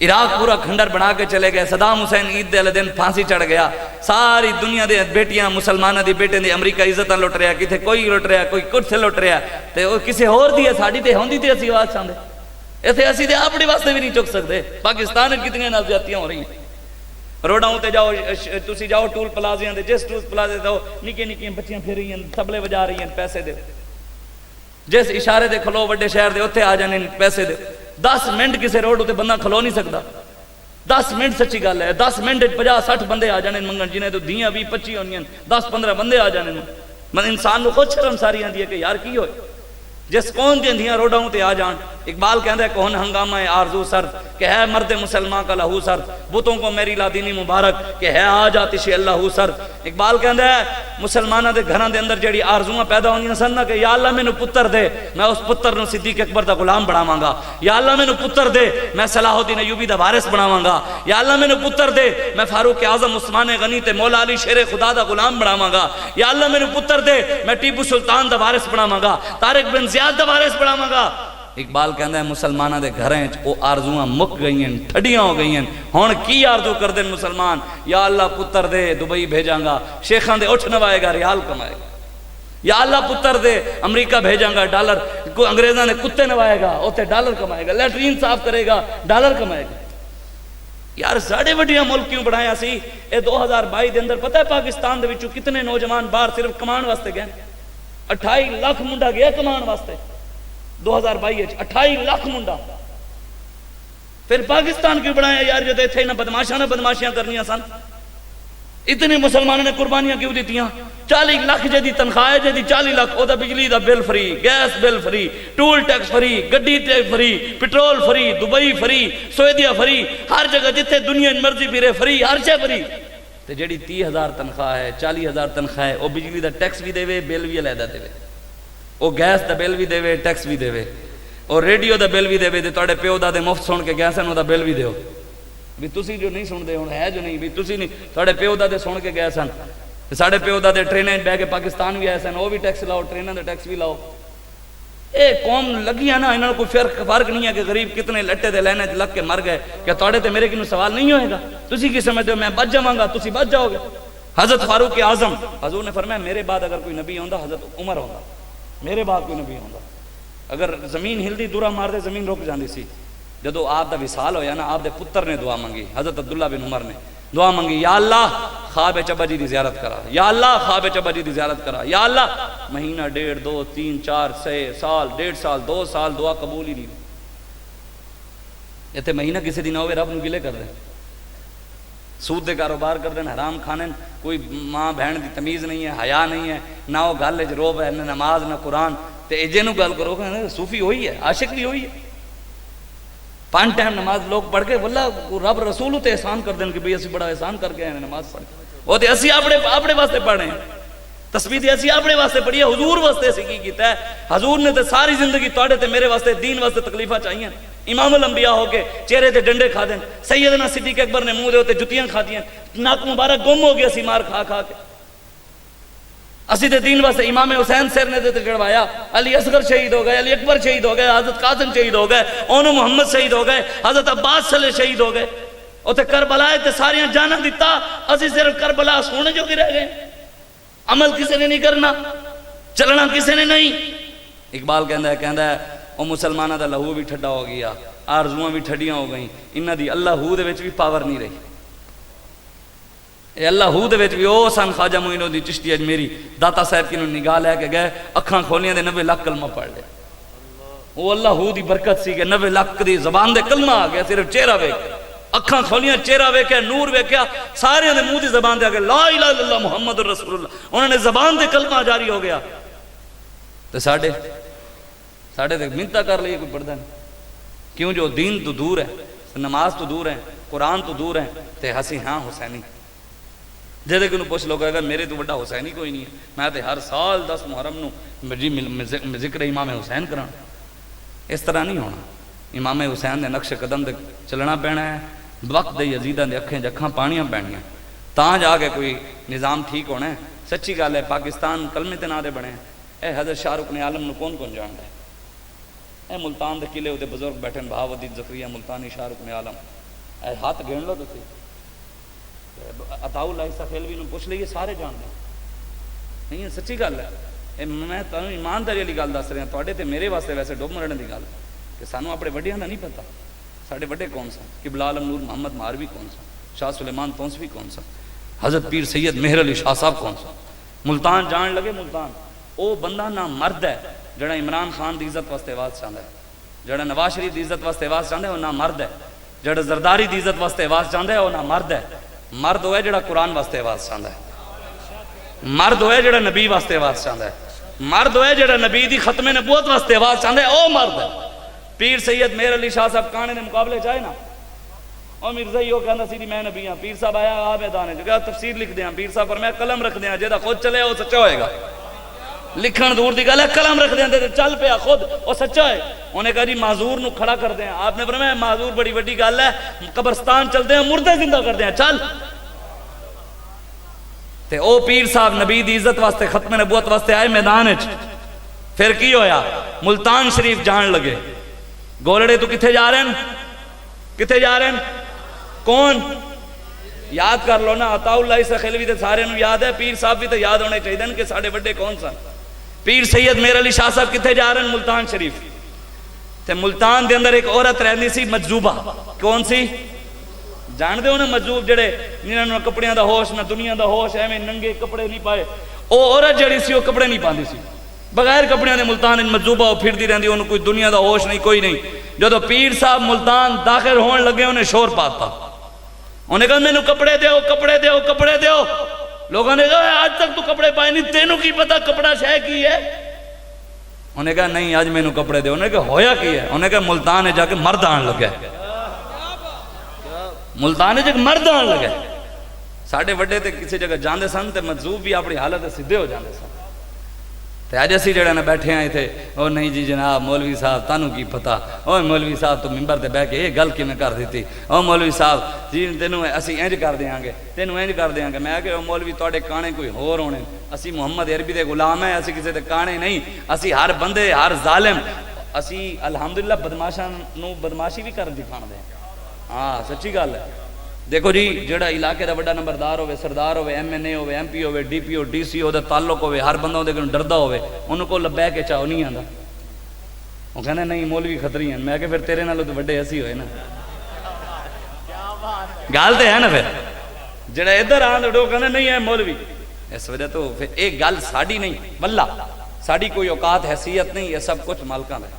عراق پورا کھنڈر بنا کے چلے گئے, صدام حسین عید دے دن پھانسی چڑھ گیا, ساری دنیا دے بیٹیاں مسلمانہ دی بیٹے دی امریکہ عزتاں لٹ رہا, کتے کوئی لٹ رہا, کوئی کچھ لٹ رہا, تے وہ کسے اور دی ہے, ساڑی تے ہوندی تے اسی آواز چاندے. اتنے اسی دے اپنے واسطے بھی نہیں چک سکتے. پاکستان کتنی زیادتیاں ہو رہی ہیں. روڈاں تے جاؤ تسی جاؤ ٹول پلازیاں تے جس ٹول پلازے تے نکے نکیاں بچیاں پھر رہی ہیں تبلے بجا رہی ہیں پیسے دے. جس اشارے دے کھلو وڈے شہر دے اتنے آ جانے پیسے دے. 10 منٹ کسی روڈ تے بندہ کھلو نہیں سکتا. 10 منٹ سچی گل ہے. 10 منٹ 50-60 بندے آ جانے منگن جنہیں تو دیاں 20-25 ہونی ہیں 10-15 بندے آ جانے. من انسان کو خود شرم ساری آتی ہے کہ یار کی ہوئے جس کون دیں دیاں روڈاں تے آ جان. اقبال کہندا ہے کون ہنگامہ آرزو سرد کہ ہے مرد مسلمان کا لہو سرد بتوں کو میری لادینی مبارک کہ ہے آج آتش اللہ سرد. اقبال کہندا ہے مسلمانوں دے گھراں دے اندر جڑی آرزواں پیدا ہوندیاں سن نا کہ یا اللہ مینوں پتر دے میں اس پتر نو صدیق اکبر دا غلام بناواں گا. یا اللہ مینوں پتر دے میں صلاح الدین ایوبی دا وارث بناواں گا. یا اللہ مینوں پتر دے میں فاروق اعظم عثمان غنی تے مولا علی شیر خدا دا غلام بناواں گا. یا اللہ مینوں پتر دے میں ٹیپو سلطان دا وارث بناواں گا. طارق بن زیاد دا وارث بناواں گا. اقبال کہندا ہے مسلمانوں دے گھراں وچ او آرزواں مک گئی ہیں ٹھڈیاں ہو گئی ہیں. ہن کی آرزو کردے مسلمان یا اللہ پتر دے دبئی بھیجاں گا شیخاں دے اٹھ نوائے گا ریال کمائے گا. یا اللہ پتر دے امریکہ بھیجاں گا ڈالر کو انگریزاں نے کتے نوائے گا اوتے ڈالر کمائے گا. لیٹرین صاف کرے گا ڈالر کمائے گا. یار ساڑھے وڈیاں ملک کیوں بڑھایا سی. اے 2022 دے اندر پتہ ہے پاکستان دے وچوں کتنے نوجوان باہر صرف کمان واسطے گئے. 28 لاکھ منڈا گیا کمان واسطے 2022 28 لاکھ منڈا. پھر پاکستان کیوں بنایا یار جو اتنے نہ بدماشیاں کرنیاں سن. اتنے مسلمانوں نے قربانیاں کیوں دیتیاں. 40 لاکھ جدی تنخواہ ہے جدی 40 لاکھ او دا بجلی دا bill free gas bill free toll tax free گڈی tax free petrol free Dubai free سعودیہ فری ہر جگہ جتھے دنیا مرضی پھرے فری ہر شے فری. تے جڑی 30,000 تنخواہ ہے 40,000 تنخواہ ہے او بجلی دا ٹیکس بھی دے بل بھی علیحدہ دے وہ گیس دا بل بھی دے ٹیکس بھی دے اور ریڈیو دا بل بھی دے تے تواڈے پیو دا دے مفت سن کے گئے سن دا بل بھی دیو بھی تسی جو نہیں سن دے ہن ہے جو نہیں بھی تسی نہیں تواڈے پیو دا دے سن کے گئے سن ساڈے پیو دا دے ٹریناں بہ کے پاکستان بھی آئے سن وہ بھی ٹیکس لاؤ ٹریناں دا ٹیکس بھی لاؤ. اے قوم لگی ہے نا انہاں کوئی فرق نہیں ہے کہ غریب کتنے لٹے دے لینے لگ کے مر گئے. کیا تواڈے تے میرے کینوں سوال نہیں ہوئے گا. تسی کی سمجھدے ہو میں بچ جاواں گا تسی بچ جاؤ گے. حضرت فاروق اعظم حضور نے فرمایا میرے بعد اگر کوئی نبی ہوندا حضرت عمر ہوندا. میرے بعد کوئی نبی ہوندا. اگر زمین ہلدی دورہ مار دے زمین رک جاندی سی. جدو آپ دا وصال ہویا نا آپ دے پتر نے دعا منگی حضرت عبداللہ بن عمر نے دعا منگی یا اللہ خواب چبا جی دی زیارت کرا. یا اللہ خواب چبا جی دی زیارت کرا. یا اللہ مہینہ 1.5 2 3 4 6 سال 1.5 سال 2 سال دعا قبول ہی نہیں. اتنے مہینہ کسی دی نہ ہوئے رب نو گلے کر دیں سود دے کاروبار کر دیں حرام کھانے کوئی ماں بہن دی تمیز نہیں ہے حیا نہیں ہے نہ وہ گل وچ روب ہے نہ نماز نہ قرآن. تے ایجے نو گل کرو کہ صوفی ہوئی ہے عاشق بھی ہوئی ہے. 5 ٹائم نماز لوگ پڑھ کے واللہ رب رسول تے احسان کر دیں کہ بھئی اسی بڑا احسان کر کے ہیں نماز پڑھ کے وہ تے اسی اپنے واسطے پڑھ رہے ہیں. تسبیح تے اسی اپنے واسطے پڑھی ہے حضور واسطے اسی کی کیتا ہے. حضور نے تے ساری زندگی تواڈے تے میرے واسطے دین واسطے تکلیفاں چاہیے. امام الانبیاء ہو کے چہرے تے ڈنڈے کھا دیں. سیدنا صدیق اکبر نے منہ دے تے جتیاں کھا دیاں ناک مبارک گم ہو گیا سی مار کھا کھا کے. اسی دے دین واسطے امام حسین سر نے تے چڑھوایا. علی اصغر شہید ہو گئے علی اکبر شہید ہو گئے حضرت قاسم شہید ہو گئے اونو محمد شہید ہو گئے حضرت عباس صلی شہید ہو گئے. اوتے کربلا تے ساریاں جاناں دتا اسی صرف کربلا سونے جو رہ گئے. عمل کسی نے نہیں کرنا چلنا کسی نے نہیں. اقبال کہندا ہے او مسلماناں دا لہو بھی ٹھڈا ہو گیا آرزواں بھی ٹھڈیاں ہو گئیں انہاں دی اللہ ہو دے وچ بھی پاور نہیں رہی. اے اللہ ہو دے وچ بھی او سن خواجہ معین الدین چشتی اجمیری داتا صاحب کی نگاہ لے کے گئے اکھاں کھولیاں تے 90 لاکھ کلمہ پڑھ لیا. وہ اللہ ہو دی برکت سی کہ 90 لاکھ دی زبان دے کلمہ آ گیا صرف چہرہ ویکھ اکھاں کھولیاں چہرہ ویکھیا نور ویکھیا سارے دے منہ دی زبان دے آ کے لا الہ الا اللہ محمد رسول اللہ انہوں نے زبان دے کلمہ جاری ہو گیا. تے ساڈے تے منتاں کر لئی کوئی پڑھدا نہیں کیوں جو دین تو دور ہے نماز تو دور ہے قرآن تو دور ہے تے ہسی ہاں حسینی جدے کنوں پوچھ لو کہ میرے تو بڑا حسینی کوئی نہیں ہے میں تے ہر سال 10 محرم نو ذکر امام حسین کراں. اس طرح نہیں ہونا. امام حسین دے نقش قدم دے چلنا پینا ہے. وقت دے یزیداں دے اکھیں جکھاں پانیاں پینیاں تاں جا کے کوئی نظام ٹھیک ہونا ہے. سچی گل ہے پاکستان کلمے تے نہ دے بنے. اے حضرت شاہ رخ نے عالم نو کون جاندا ہے. اے ملتان دے قلعے تے بزرگ بیٹھے بہاودین زکریا ملتانی شاہ رخ نے عالم اے ہاتھ گھن لو تسی عطاء اللہ عیسیٰ خیلوی نو پوچھ لئیے سارے جان دیں نہیں. سچی گل ہے میں تانوں ایمانداری والی گل دس رہا تواڈے تے میرے واسطے ویسے ڈوب مرن دی گل کہ سانو اپنے وڈیاں دا نہیں پتا ساڈے وڈے کون سن قبلہ عالم نور محمد ماروی کون سن شاہ سلیمان تونسوی کون سن حضرت پیر سید مہر علی شاہ صاحب کون سن ملتان جان لگے ملتان او بندہ نہ مرد ہے جڑا عمران خان دی عزت واسطے آواز چاہتا ہے جڑا نواز شریف دی عزت واسطے آواز چاہتا ہے وہ نہ مرد ہے جڑا زرداری دی عزت واسطے آواز چاہتا ہے وہ نہ مرد ہے مرد ہوئے جڑا قرآن واسطے آواز چاہتا ہے مرد ہوئے جڑا نبی واسطے آواز چاہتا ہے مرد ہوئے جڑا نبی دی ختم نبوت واسطے آواز چاہتا ہے او مرد ہے پیر سید مہر علی شاہ صاحب کانے نے مقابلے چاہے نا او مرزا ہی وہ کہنا سی میں نبی ہاں پیر صاحب آیا آ میدان جو کہا تفسیر لکھ دیا پیر صاحب فرمایا قلم رکھ دیا جیدہ خود چلے وہ سچا ہوئے گا لکھن دور دی گل ہے قلم رکھ دیا چل پیا خود وہ سچا ہے انہوں نے کہا جی معذور نو کھڑا کر دیں آپ نے فرمایا معذور بڑی بڑی گل ہے قبرستان چل دیں مردے زندہ کر دیں چل تے او پیر صاحب نبی دی عزت واسطے ختم نبوت واسطے آئے میدان وچ پھر کی ہویا ملتان شریف جان لگے گولڑے تو کتھے جا رہے ہیں کتھے جا رہے ہیں کون یاد کر لو نا عطا اللہ عیسیٰ خیلوی تے سارے نو یاد ہے پیر صاحب بھی تے یاد ہونے چاہیے کہ ساڑے بڑے کون سن پیر سید مہر علی شاہ صاحب کتھے جا رہے ہیں ملتان شریف تے ملتان دے اندر ایک عورت رہنی سی مجذوبہ کون سی جان دے ہو نا مجذوب جڑے جنہاں نو کپڑیاں دا ہوش نہ دنیا دا ہوش ایویں ننگے کپڑے نہیں پائے او عورت جڑی سی وہ کپڑے نہیں پاندی سی بغیر کپڑیاں دے ملتان مجذوبہ وہ پھردی رہندی انہوں کوئی دنیا دا ہوش نہیں کوئی نہیں جدو پیر صاحب ملتان داخل ہون لگے انہیں شور پاتا انہوں نے کہا میں نو کپڑے دیو کپڑے دیو کپڑے دیو لوگوں نے کہا آج تک تو کپڑے پائے نہیں تینوں کی پتا کپڑا شے کی ہے انہوں نے کہا نہیں آج میں نو کپڑے دیو انہوں نے کہا ہویا کی ہے انہوں نے کہا ملتان ہے جا کے مرد آن لگے ملتان ہے جا کے مرد آن لگے ساڑھے وڈے تے کسی جگہ جاندے سن تے مجذوب بھی اپنی حالت سدھے ہو جاندے سن تے آج اسی جڑے نے بیٹھے آئے تھے او نہیں جی جناب مولوی صاحب تانوں کی پتا او مولوی صاحب تو ممبر تے بیٹھ کے یہ گل کیویں کر دیتی او مولوی صاحب جی تینوں اسی انج کر دیاں گے تینوں انج کر دیاں گے میں کہ او مولوی تواڈے کانے کوئی ہور ہونے اسی محمد عربی دے غلام ہیں اسی کسی دے کانے نہیں اسی ہر بندے ہر ظالم اسی الحمدللہ بدماشاں نو بدماشی بھی کر دکھان دے ہاں سچی گل ہے دیکھو جی جڑا علاقے دا بڑا نمبردار ہوئے سردار ہوئے ایم این اے ہوئے ایم پی ہوئے D P O D C ہو دا تعلق ہوئے ہر بندہ دے ڈردہ ہوئے انہوں کو لبے کے چاہو نہیں آندا وہ کہنا نہیں مولوی خطری ہیں میں کہ پھر تیرے نالوں تو بڑے ایسی ہوئے نا گال تے ہے نا پھر جڑا ادھر آن دو کہنا نہیں ہے مولوی اس وجہ تو پھر ایک گل ساڑی نہیں واللہ ساڑی کوئی اوقات حیثیت نہیں یہ سب کچھ مالکان ہے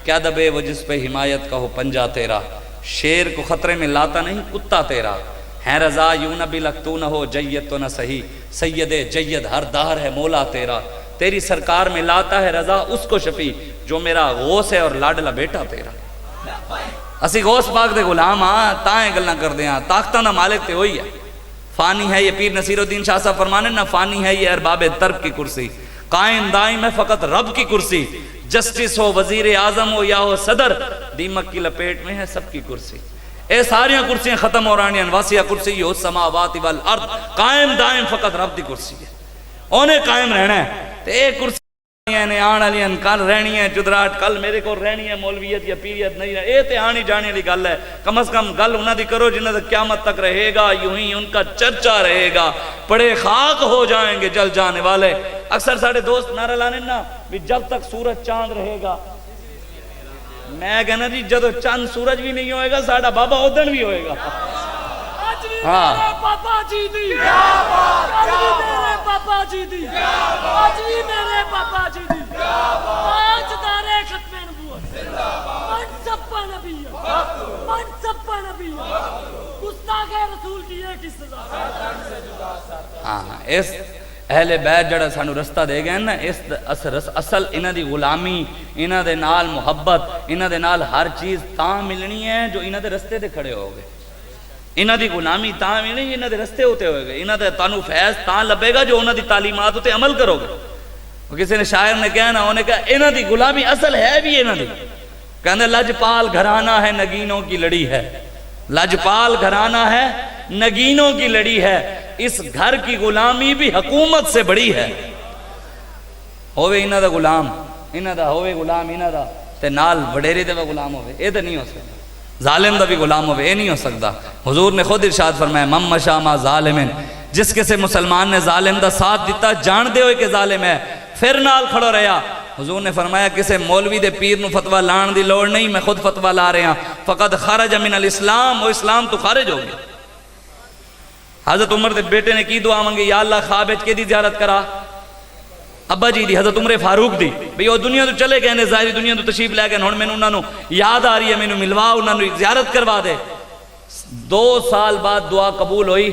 کیا دبے وہ جس پہ حمایت کا ہو پنجا تیرا شیر کو خطرے میں لاتا نہیں کتا تیرا ہے رضا یوں نہ بھی لگ تو نہ ہو جید تو نہ صحیح سید جید ہر دار ہے مولا تیرا تیری سرکار میں لاتا ہے رضا اس کو شفیع جو میرا غوث ہے اور لاڈلا بیٹا تیرا اسی غوث پاک دے غلام ہاں تائیں گلنا کر دیں ہاں طاقتہ نہ مالک تے ہوئی ہے فانی ہے یہ پیر نصیر الدین شاہ صاحب فرمانے نہ فانی ہے یہ ارباب ترک کی کرسی قائم دائم ہے فقط رب کی کرسی جسٹس ہو وزیر اعظم ہو یا ہو صدر دیمک کی لپیٹ میں ہے سب کی کرسی اے ساریاں کرسیاں ختم ہو رہی ہیں واسیہ کرسی ہو سماوات والارض قائم دائم فقط رب دی کرسی ہے انہیں قائم رہنا ہے تے ایک کرسی نے آن والی کل رہنی ہے جدراٹ کل میرے کو رہنی ہے مولویت یا پیریت نہیں رہے اے تے آنی جانے والی گل ہے کم از کم گل انہاں دی کرو جنہاں تک قیامت تک رہے گا یوں ہی ان کا چرچا رہے گا پڑے خاک ہو جائیں گے جل جانے والے اکثر ساڑھے دوست نعرہ لانے نا بھی جب تک سورج چاند رہے گا میں کہنا جی جدو چاند سورج بھی نہیں ہوئے گا ساڑھا بابا ادھن بھی ہوئے گا ہاں پاپا جی دی آج بھی میرے پاپا جی دی آج بھی میرے پاپا جی دی آج دارے ختم نبوت منصب پا نبی منصب پا نبی گستاخ رسول کی ایک ہی سزا ہاں اس اہل بیت جڑا سانو رستہ دے گئے نا اس اصل انہاں دی غلامی انہاں دے نال محبت انہاں دے نال ہر چیز تاں ملنی ہے جو انہاں دے رستے دے کھڑے ہو گئے انہاں دی غلامی تاں ملنی انہاں دے رستے ہوتے ہوئے گئے انہاں دے تانو فیض تاں لبے گا جو انہاں دی تعلیمات ہوتے عمل کرو گے کسی نے شاعر نے کہا نا انہوں نے کہا انہاں دی غلامی اصل ہے بھی انہاں دی کہنے لجپال گھرانہ ہے نگینوں کی لڑی ہے لجپال گھرانہ ہے نگینوں کی لڑی ہے اس گھر کی غلامی بھی حکومت سے بڑی ہے ہوئے انہاں دا غلام انہاں دا ہوئے غلام انہاں دا تے نال وڈیرے دے غلام ہوئے اے تے نہیں ہو سکتا ظالم دا بھی غلام ہوئے اے نہیں ہو سکتا حضور نے خود ارشاد فرمایا مم مشا ما ظالمن جس کے سے مسلمان نے ظالم دا ساتھ دیتا جان دے ہوئے کہ ظالم ہے پھر نال کھڑو رہیا حضور نے فرمایا کسے مولوی دے پیر نو فتوہ لان دی لوڑ نہیں، میں خود فتوہ لا رہے ہیں، فقد خرج من الاسلام، وہ اسلام تو خارج ہو گیا۔ حضرت عمر دے بیٹے نے کی دعا مانگی، یا اللہ خواب وچ کیدی زیارت کرا؟ ابا جی دی، حضرت عمر فاروق دی، بھئی وہ دنیا تو چلے گئے نے، ظاہری دنیا تو تشریف لے گئے، ہن مینوں انہاں نو یاد آ رہی ہے، مینوں ملوا، انہاں نو زیارت کروا دے۔ 2 سال بعد دعا قبول ہوئی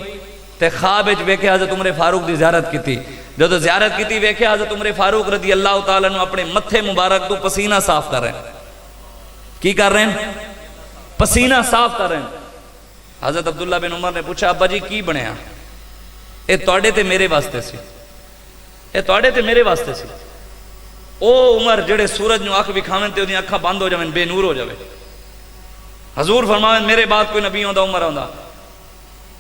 تے خواب وچ ویکھے حضرت عمر فاروق دی زیارت کیتی۔ جدو زیارت کیتی ویکھے حضرت عمر فاروق رضی اللہ تعالیٰ عنہ اپنے متھے مبارک تو پسینہ صاف کر رہے ہیں۔ کی کر رہے ہیں؟ پسینہ صاف کر رہے ہیں۔ حضرت عبداللہ بن عمر نے پوچھا، ابا جی کی بنیا؟ اے توڑے تے میرے واسطے سی، اے توڑے تے میرے واسطے سی۔ او عمر جڑے سورج نو اکھ وکھاویں تے اودیاں اکھاں بند ہو جاویں، بے نور ہو جاوے۔ حضور فرماویں میرے بعد کوئی نبی ہوندا عمر ہوندا۔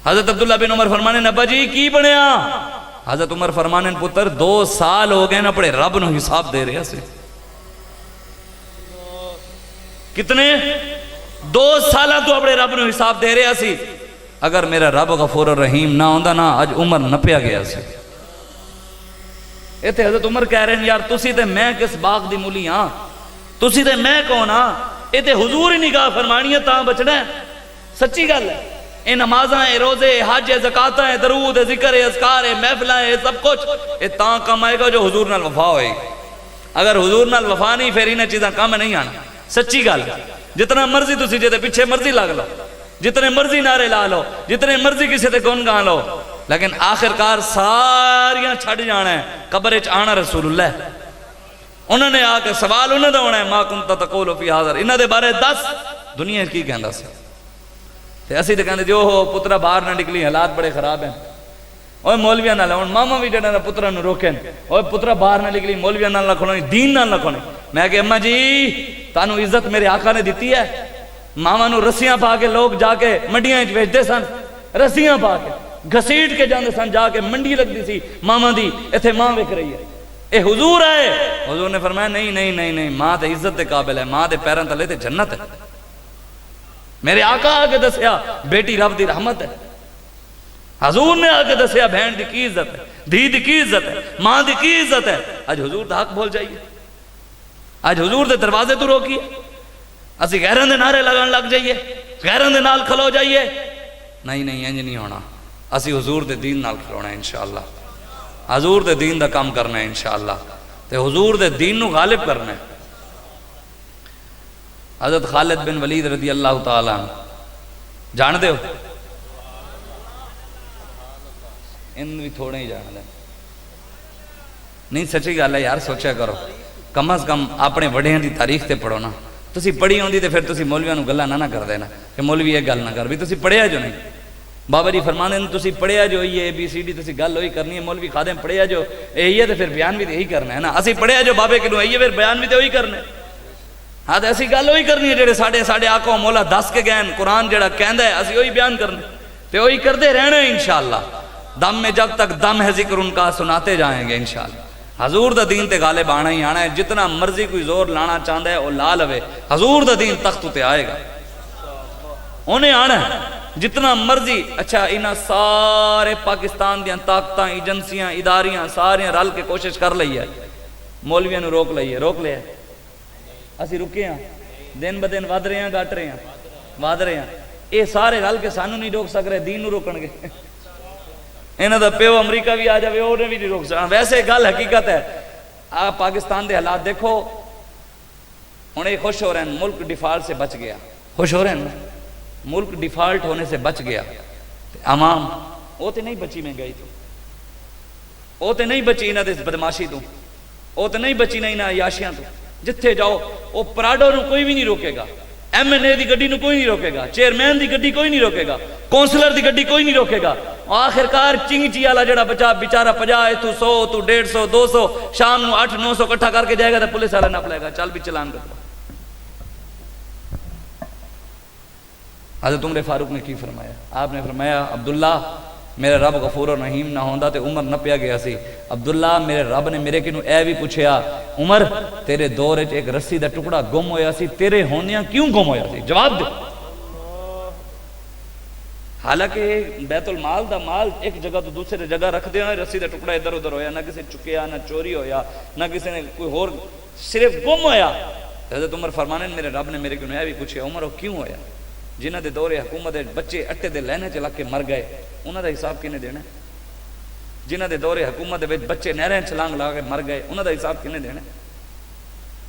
حضرت عبداللہ بن عمر فرمانے، ابا جی کی بنیا؟ حضرت عمر فرمانے، پتر 2 سال ہو گئے نا اپنے رب نو حساب دے رہے سے۔ کتنے؟ 2 سالہ تو اپنے رب نو حساب دے رہے سی۔ اگر میرا رب غفور الرحیم نہ ہوندا نا اج عمر نہ پیا گیا سی۔ ایتھے حضرت عمر کہہ رہے ہیں، یار تسی تے میں کس باغ دی مولی ہاں، تسی تے میں کون ہاں؟ ایتھے حضور ہی نگاہ فرمانی ہے تاں بچنا ہے۔ سچی گل ہے، اے نمازاں، اے روزے، اے حج، اے زکاتاں، اے درود، اے ذکر، اے اذکار، اے محفلاں، اے سب کچھ اے تاں کم آئے گا جو حضور نال وفا ہوئے۔ اگر حضور نال وفا نہیں پھر انہیں چیزاں کم نہیں آنا۔ سچی گل، جتنا مرضی تسی جے پیچھے مرضی لگ لو، جتنے مرضی نعرے لا لو، جتنے مرضی کسی تے گن گا لو، لیکن آخرکار ساریاں چھڑ جانا ہے، قبر وچ آنا رسول اللہ ہے۔ انہوں نے آ کے سوال انہوں نے ہونا ہے، ما کنت تقول فی حاضر، انہوں دے بارے 10 دنیا کی کہندا سی۔ تے اسی تے کہندے جو ہو پترا باہر نہ نکلی، حالات بڑے خراب ہیں۔ اوے مولویاں نال ہن ماما بھی جڑا پترا نو روکن، اوے پترا باہر نہ نکلی، مولویاں نال نہ کھلونی، دین نال نہ کھلونی۔ میں کہ اماں جی تانوں عزت میرے آقا نے دتی ہے۔ ماما نو رسیاں پا کے لوگ جا کے منڈیاں وچ ویچدے سن، رسیاں پا کے گھسیٹ کے جاندے سن، جا کے منڈی لگدی سی ماما دی، ایتھے ماں وک رہی ہے، اے حضور ہے۔ حضور نے فرمایا نہیں نہیں نہیں نہیں، ماں تے عزت دے قابل ہے، ماں دے پیراں تلے تے جنت ہے۔ میرے آقا آ کے دسیا بیٹی رب دی رحمت ہے۔ حضور نے آ کے دسیا بہن دی کی عزت ہے، دھی دی کی عزت ہے، ماں دی کی عزت ہے۔ آج حضور دا حق بھول جائیے، آج حضور دے دروازے تو روکیے، اسی غیراں دے نعرے لگان لگ جائیے، غیراں دے نال کھلو جائیے۔ نہیں نہیں انج نہیں ہونا، اسی حضور دے دین نال کھلونا ہے انشاءاللہ، حضور دے دین دا کام کرنا ہے انشاءاللہ، تے حضور دے دین نو غالب کرنا ہے۔ حضرت خالد بن ولید رضی اللہ تعالیٰ عنہ جان دے ہو؟ ان بھی تھوڑے ہی جان دے نہیں، سچی گل ہے یار، سوچا کرو، کم از کم اپنے وڈیاں دی تاریخ تے پڑھو نا۔ تسی پڑھی ہوندی تے پھر تسی مولویاں نو گلاں نہ کر دینا کہ مولوی یہ گل نہ کر، بھی تسی پڑھیا جو نہیں۔ بابا جی فرمانے ہیں تسی پڑھیا جو یہ ABCD تسی گل ہوئی کرنی ہے، مولوی خادم پڑھیا جو یہی ہے تے پھر بیان بھی یہی کرنا ہے نا۔ اسی پڑھیا جو بابے کنو یہی ہے پھر بیان بھی تے وہی کرنا ہے۔ ہاں تے ایسی گل ہوئی کرنی ہے جڑے ساڈے آقا مولا دس کے گئے، قرآن جڑا کہندا ہے اسی وہی بیان کرنا تے وہی کرتے رہنا ہے انشاءاللہ۔ دم میں جب تک دم ہے ذکر ان کا سناتے جائیں گے انشاءاللہ۔ حضور دا دین تے غالب آنا ہی آنا ہے، جتنا مرضی کوئی زور لانا چاہتا ہے وہ لا لوے، حضور دا دین تخت تے آئے گا، انہیں آنا ہے جتنا مرضی۔ اچھا انہاں سارے پاکستان دیاں طاقتاں، ایجنسیاں، اداریاں ساریاں رل کے کوشش کر لئی ہے، مولویاں نو روک لئی ہے، روک لیا اسی رکے ہیں، دن بدن ود رہے ہیں، گٹ رہے ہیں، ود رہے ہیں۔ یہ سارے رل کے سانو نہیں روک سک رہے، دین نو روکن گے۔ انہاں دا پیو امریکہ بھی آ جائے انہیں بھی نہیں روک سکتا۔ ویسے گل حقیقت ہے، آپ پاکستان دے حالات دیکھو، ہن یہ خوش ہو رہے ہیں ملک ڈیفالٹ سے بچ گیا، خوش ہو رہے ہیں ملک ڈیفالٹ ہونے سے بچ گیا۔ عوام وہ تے نہیں بچی مہنگائی تو، وہ تے نہیں بچی انہاں دے بدماشی تو، وہ تے نہیں بچی نہ انہاں عیاشیاں تو۔ جتھے جاؤ وہ پراڈو نو کوئی بھی نہیں روکے گا، MNA دی گڈی نو کوئی نہیں روکے گا، چیئرمین دی گڈی کوئی نہیں روکے گا، کونسلر دی گڈی کوئی نہیں روکے گا۔ آخرکار چنگچی والا جڑا بچہ بیچارہ 50 تو 100 تو 150 200 شام نو 8 900 اکٹھا کر کے جائے گا تو پولیس والا نپ لے گا، چل بھی چلان کر۔ حضرت عمر فاروق نے کی فرمایا؟ آپ نے فرمایا عبداللہ میرے رب غفور و رحیم نہ ہوندا تے عمر نہ پیا گیا سی۔ عبداللہ میرے رب نے میرے کنو اے بھی پوچھیا، عمر تیرے دور وچ ایک رسی دا ٹکڑا گم ہویا سی، تیرے ہوندیاں کیوں گم ہویا سی؟ جواب دے۔ حالانکہ بیت المال دا مال ایک جگہ تو دوسرے جگہ رکھ دیا، رسی دا ٹکڑا ادھر ادھر ہویا، نہ کسی چکیا، نہ چوری ہویا، نہ کسی نے کوئی اور صرف گم ہویا. حضرت عمر فرمانے میرے رب نے میرے کو بھی پوچھا عمر وہ کیوں ہویا؟ جنہ دے دور حکومت بچے اٹے دے لہنے چ لگ کے مر گئے انہوں دا حساب کنے دینا؟ جنہ دے دور حکومت بچے نہریں چھلانگ لا کے مر گئے انہوں دا حساب کنے دینا؟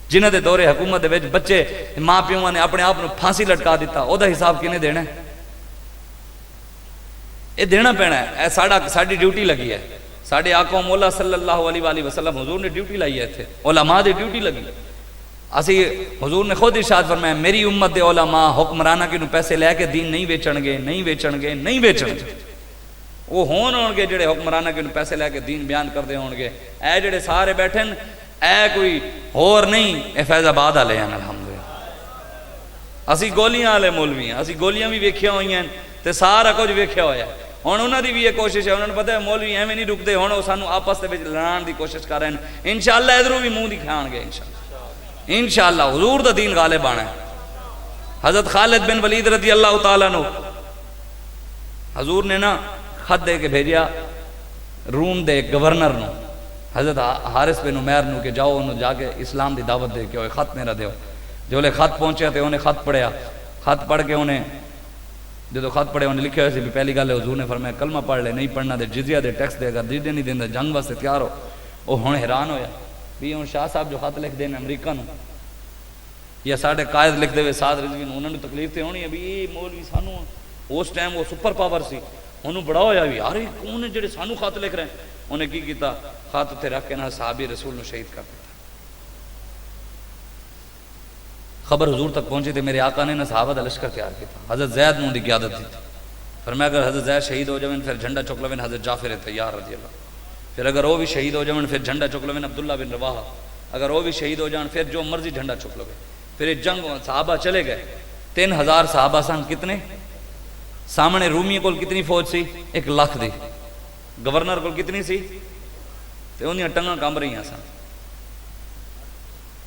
جنہ دے دور حکومت بچے ماں پیوں نے اپنے آپ پھانسی لٹکا دیتا او دا حساب کنے دینا؟ یہ دینا پینا ہے. ساڑی ڈیوٹی لگی ہے. ساڑے آقا مولا صلی اللہ علیہ وآلہ وسلم حضور نے ڈیوٹی لائی ہے تھے. علماء دی ڈیوٹی لگی. اسی حضور نے خود ارشاد فرمایا میری امت دے علماء حکمرانہ کے پیسے لے کے دین نہیں ویچن گے نہیں ویچن گے نہیں ویچن گے. وہ ہون گے جڑے حکمرانہ کے پیسے لے کے دین بیان کر دے ہون گے. اے جڑے سارے بیٹھے اے کوئی ہور نہیں اے فیض آباد والے ہیں. الحمدللہ اسی گولیاں والے مولوی ہیں. اسی گولیاں بھی ویکھیا ہوئی ہیں تے سارا کچھ ویکھیا ہویا ہے. ہن انہاں دی بھی یہ کوشش ہے. انہاں نوں پتہ ہے مولوی ایویں نہیں رکدے. ہن وہ سانوں آپس دے وچ لڑان دی کوشش کر رہے ہیں. انشاءاللہ ادھروں بھی منہ دکھان گے انشاءاللہ حضور دا دین غالب آنا ہے. حضرت خالد بن ولید رضی اللہ تعالیٰ عنہ حضور نے نا خط دے کے بھیجیا روم دے گورنر نو حضرت حارث بن عمیر نو کہ جاؤ انہوں جا کے اسلام دی دعوت دے کے خط میرا دیو. جو لے خط پہنچیا تے انہیں خط پڑھیا. خط پڑھ کے انہیں جدو خط پڑھے انہیں لکھے ہوئے سی پہلی گل ہے حضور نے فرمایا کلمہ پڑھ لے نہیں پڑھنا دے جزیہ دے ٹیکس دے. اگر جزیہ نہیں دینا جنگ واسطے تیار ہو. وہ ہن حیران ہویا بھی ہن شاہ صاحب جو خط لکھ دین امریکہ نو یا ساڑھے قائد لکھ دے ہوئے سعد رضوی نو انہوں نے تکلیف تے ہونی ہے بھی یہ مولوی سانو اس ٹائم وہ سپر پاور سی. انہوں بڑا ہویا بھی یار کون ہے جڑے سانو خط لکھ رہے ہیں. انہیں کی کیتا خط تے رکھ کے نہ صحابی رسول نو شہید کر دیتا. خبر حضور تک پہنچی تھی میرے آقا نے نہ صحابہ دا لشکر تیار کیتا. حضرت زید نو دی قیادت دی تھی. فرمایا اگر حضرت زید شہید ہو جائیں پھر جھنڈا چک لویں حضرت جعفر تیار رضی اللہ. پھر اگر وہ بھی شہید ہو جائیں پھر جھنڈا چک لویں عبداللہ بن رواحہ. اگر وہ بھی شہید ہو جائیں پھر جو مرضی جھنڈا چک لویں. پھر ایک جنگ صحابہ چلے گئے. 3000 صحابہ سن. کتنے سامنے رومی کول کتنی فوج سی 1 لاکھ دی. گورنر کول کتنی سی تے انہاں ٹنگاں کمب رہی سن.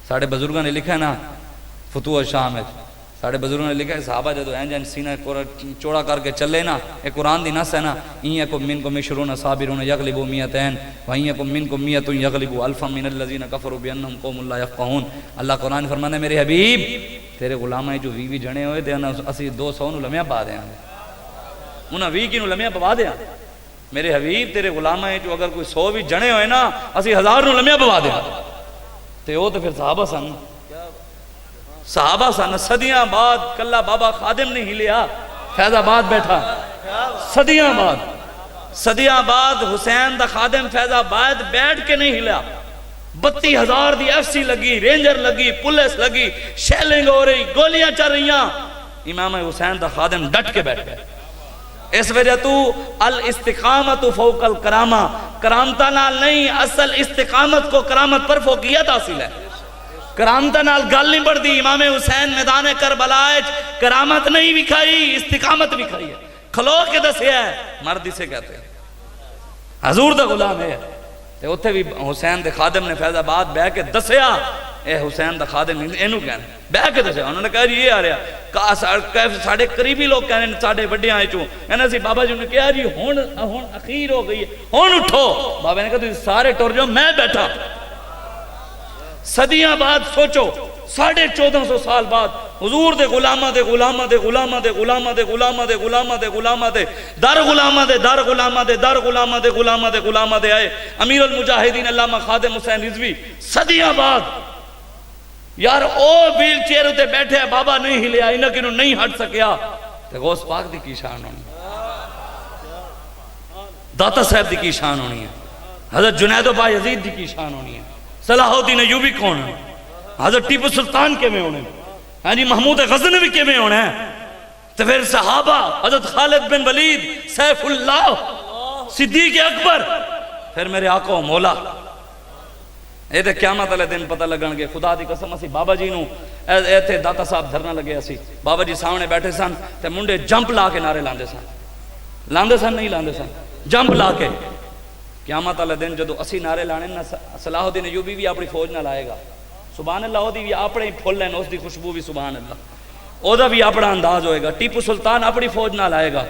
ساڑھے بزرگاں نے لکھا ہے نا فتوح شام ہے. ساڑھے بزرگوں نے لکھا ہے صحابہ جدو این سینہ چوڑا کر کے چلے نا یہ قرآن دی نص ہے نا اِیَّکُم مِّنکُم مِّشْرُونَ صَابِرُونَ یغلبوا مِئَتَین وَاِیَّکُم مِّنکُم مِّئَۃٌ یغلبوا الفا من الذین کفروا بِأَنَّهُمْ قَوْمٌ لَا یفقہون. اللہ قرآن فرماتا ہے میرے حبیب تیرے غلامہ جو 20 جنے ہوئے تھے اسی 200 نو لمیاں پا دیاں انہاں 20 کی نو لمیاں پوا دیاں. میرے حبیب تیرے غلامہ جو اگر کوئی 100 بھی جنے ہوئے نا اسی 1000 نو لمیاں پوا دیاں. تے وہ تو پھر صحابہ سن. صحابہ سن. صدیاں بعد کلہ بابا خادم نہیں ہلیا فیض آباد بیٹھا. صدیاں بعد حسین دا خادم فیض آباد بیٹھ کے نہیں ہلیا. 32,000 دی ایف سی لگی رینجر لگی پولیس لگی شیلنگ ہو رہی گولیاں چل رہیاں. امام حسین دا خادم ڈٹ کے بیٹھ گئے. اس وجہ تو الاستقامت فوق الکرامہ کرامتہ نال نہیں اصل استقامت کو کرامت پر فوقیت حاصل ہے. کرامتہ نال گل نہیں بڑھ دی. امام حسین میدان کربلا کرامت نہیں بکھائی استقامت بکھائی ہے. کھلو کے دسیا ہے مرد اسے کہتے ہیں حضور دا غلام ہے. تے اتھے بھی حسین دے خادم نے فیض آباد بہ کے دسیا اے حسین دا خادم اینو کہنے بہ کے دسیا. انہوں نے کہا جی یہ آ رہا ساڑھے قریبی لوگ کہنے ساڑھے بڑے آئے چوں کہنا سی بابا جی نے کہا جی ہون اخیر ہو گئی ہے ہون اٹھو. بابا نے کہا تو سارے ٹور جاؤ میں بیٹھا. صدیاں بعد سوچو 1450 سال بعد حضور دے غلامہ دے غلامہ دے غلامہ دے غلامہ دے غلامہ دے غلامہ دے غلامہ دے در غلامہ دے در غلامہ دے در غلامہ دے غلامہ دے غلامہ دے آئے امیر المجاہدین علامہ خادم حسین رضوی. صدیاں بعد یار او ویل چیئر ہوتے بیٹھے ہیں بابا نہیں ہلیا انہاں کنوں نہیں ہٹ سکیا. تے غوث پاک دی کی شان ہونی داتا صاحب دی کی شان ہونی ہے. حضرت جنید و با یزید دی کی شان ہونی ہے. صلاح الدین ایوبی کون ہے. حضرت ٹیپو سلطان کے میں ہونے ہاں جی محمود غزنوی کے میں ہونے ہیں. تو پھر صحابہ حضرت خالد بن ولید سیف اللہ صدیق اکبر پھر میرے آقا و مولا. یہ تو قیامت والے دن پتہ لگن گے. خدا دی قسم اسی بابا جی نو ایتھے داتا صاحب دھرنا لگے اسی بابا جی سامنے بیٹھے سن تے منڈے جمپ لا کے نعرے لاندے سن نہیں لاندے سن جمپ لا کے. قیامت والے دن جدو اسی نعرے لانے نا صلاح الدین ایوبی بھی اپنی فوج نہ لائے گا سبحان اللہ. وہ بھی اپنے ہی پھول لین اس دی خوشبو بھی سبحان اللہ. وہ بھی اپنا انداز ہوئے گا. ٹیپو سلطان اپنی فوج نہ لائے گا